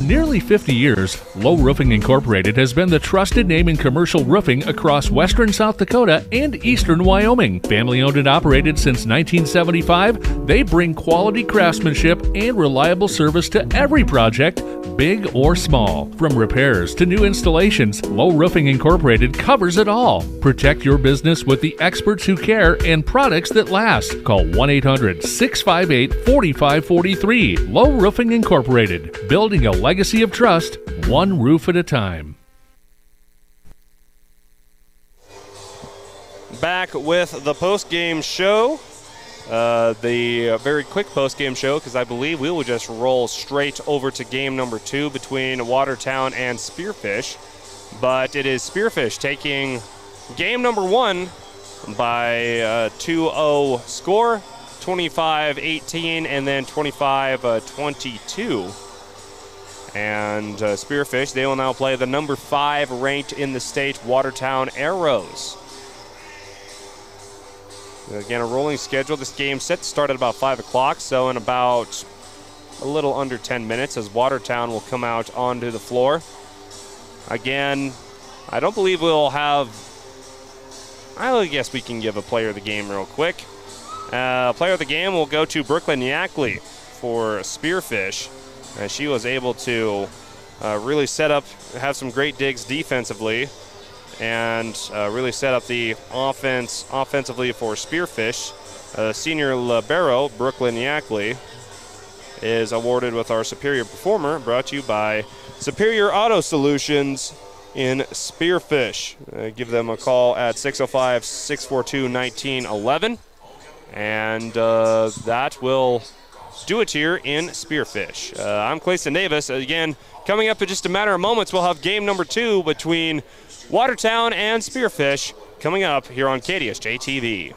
[SPEAKER 2] Nearly 50 years, Low Roofing Incorporated has been the trusted name in commercial roofing across western South Dakota and eastern Wyoming. Family owned and operated since 1975, they bring quality craftsmanship and reliable service to every project, big or small. From repairs to new installations, Low Roofing Incorporated covers it all. Protect your business with the experts who care and products that last. Call 1-800-658-4543. Low Roofing Incorporated, building a legacy of trust, one roof at a time.
[SPEAKER 1] Back with the post-game show. The very quick post-game show, because I believe we will just roll straight over to game number 2 between Watertown and Spearfish. But it is Spearfish taking game number 1 by a 2-0 score, 25-18 and then 25-22. And Spearfish, they will now play the number 5 ranked in the state Watertown Arrows. Again, a rolling schedule. This game set to start at about 5 o'clock, so in about a little under 10 minutes as Watertown will come out onto the floor. Again, I don't believe we'll have... I guess we can give a player of the game real quick. Player of the game will go to Brooklyn Yackley for Spearfish. She was able to really set up, have some great digs defensively, and really set up the offensively for Spearfish. Senior libero, Brooklyn Yackley, is awarded with our Superior Performer, brought to you by Superior Auto Solutions in Spearfish. Give them a call at 605-642-1911, and that will do it here in Spearfish. I'm Clayson Davis. Again, coming up in just a matter of moments, we'll have game number 2 between Watertown and Spearfish coming up here on KDSJ-TV.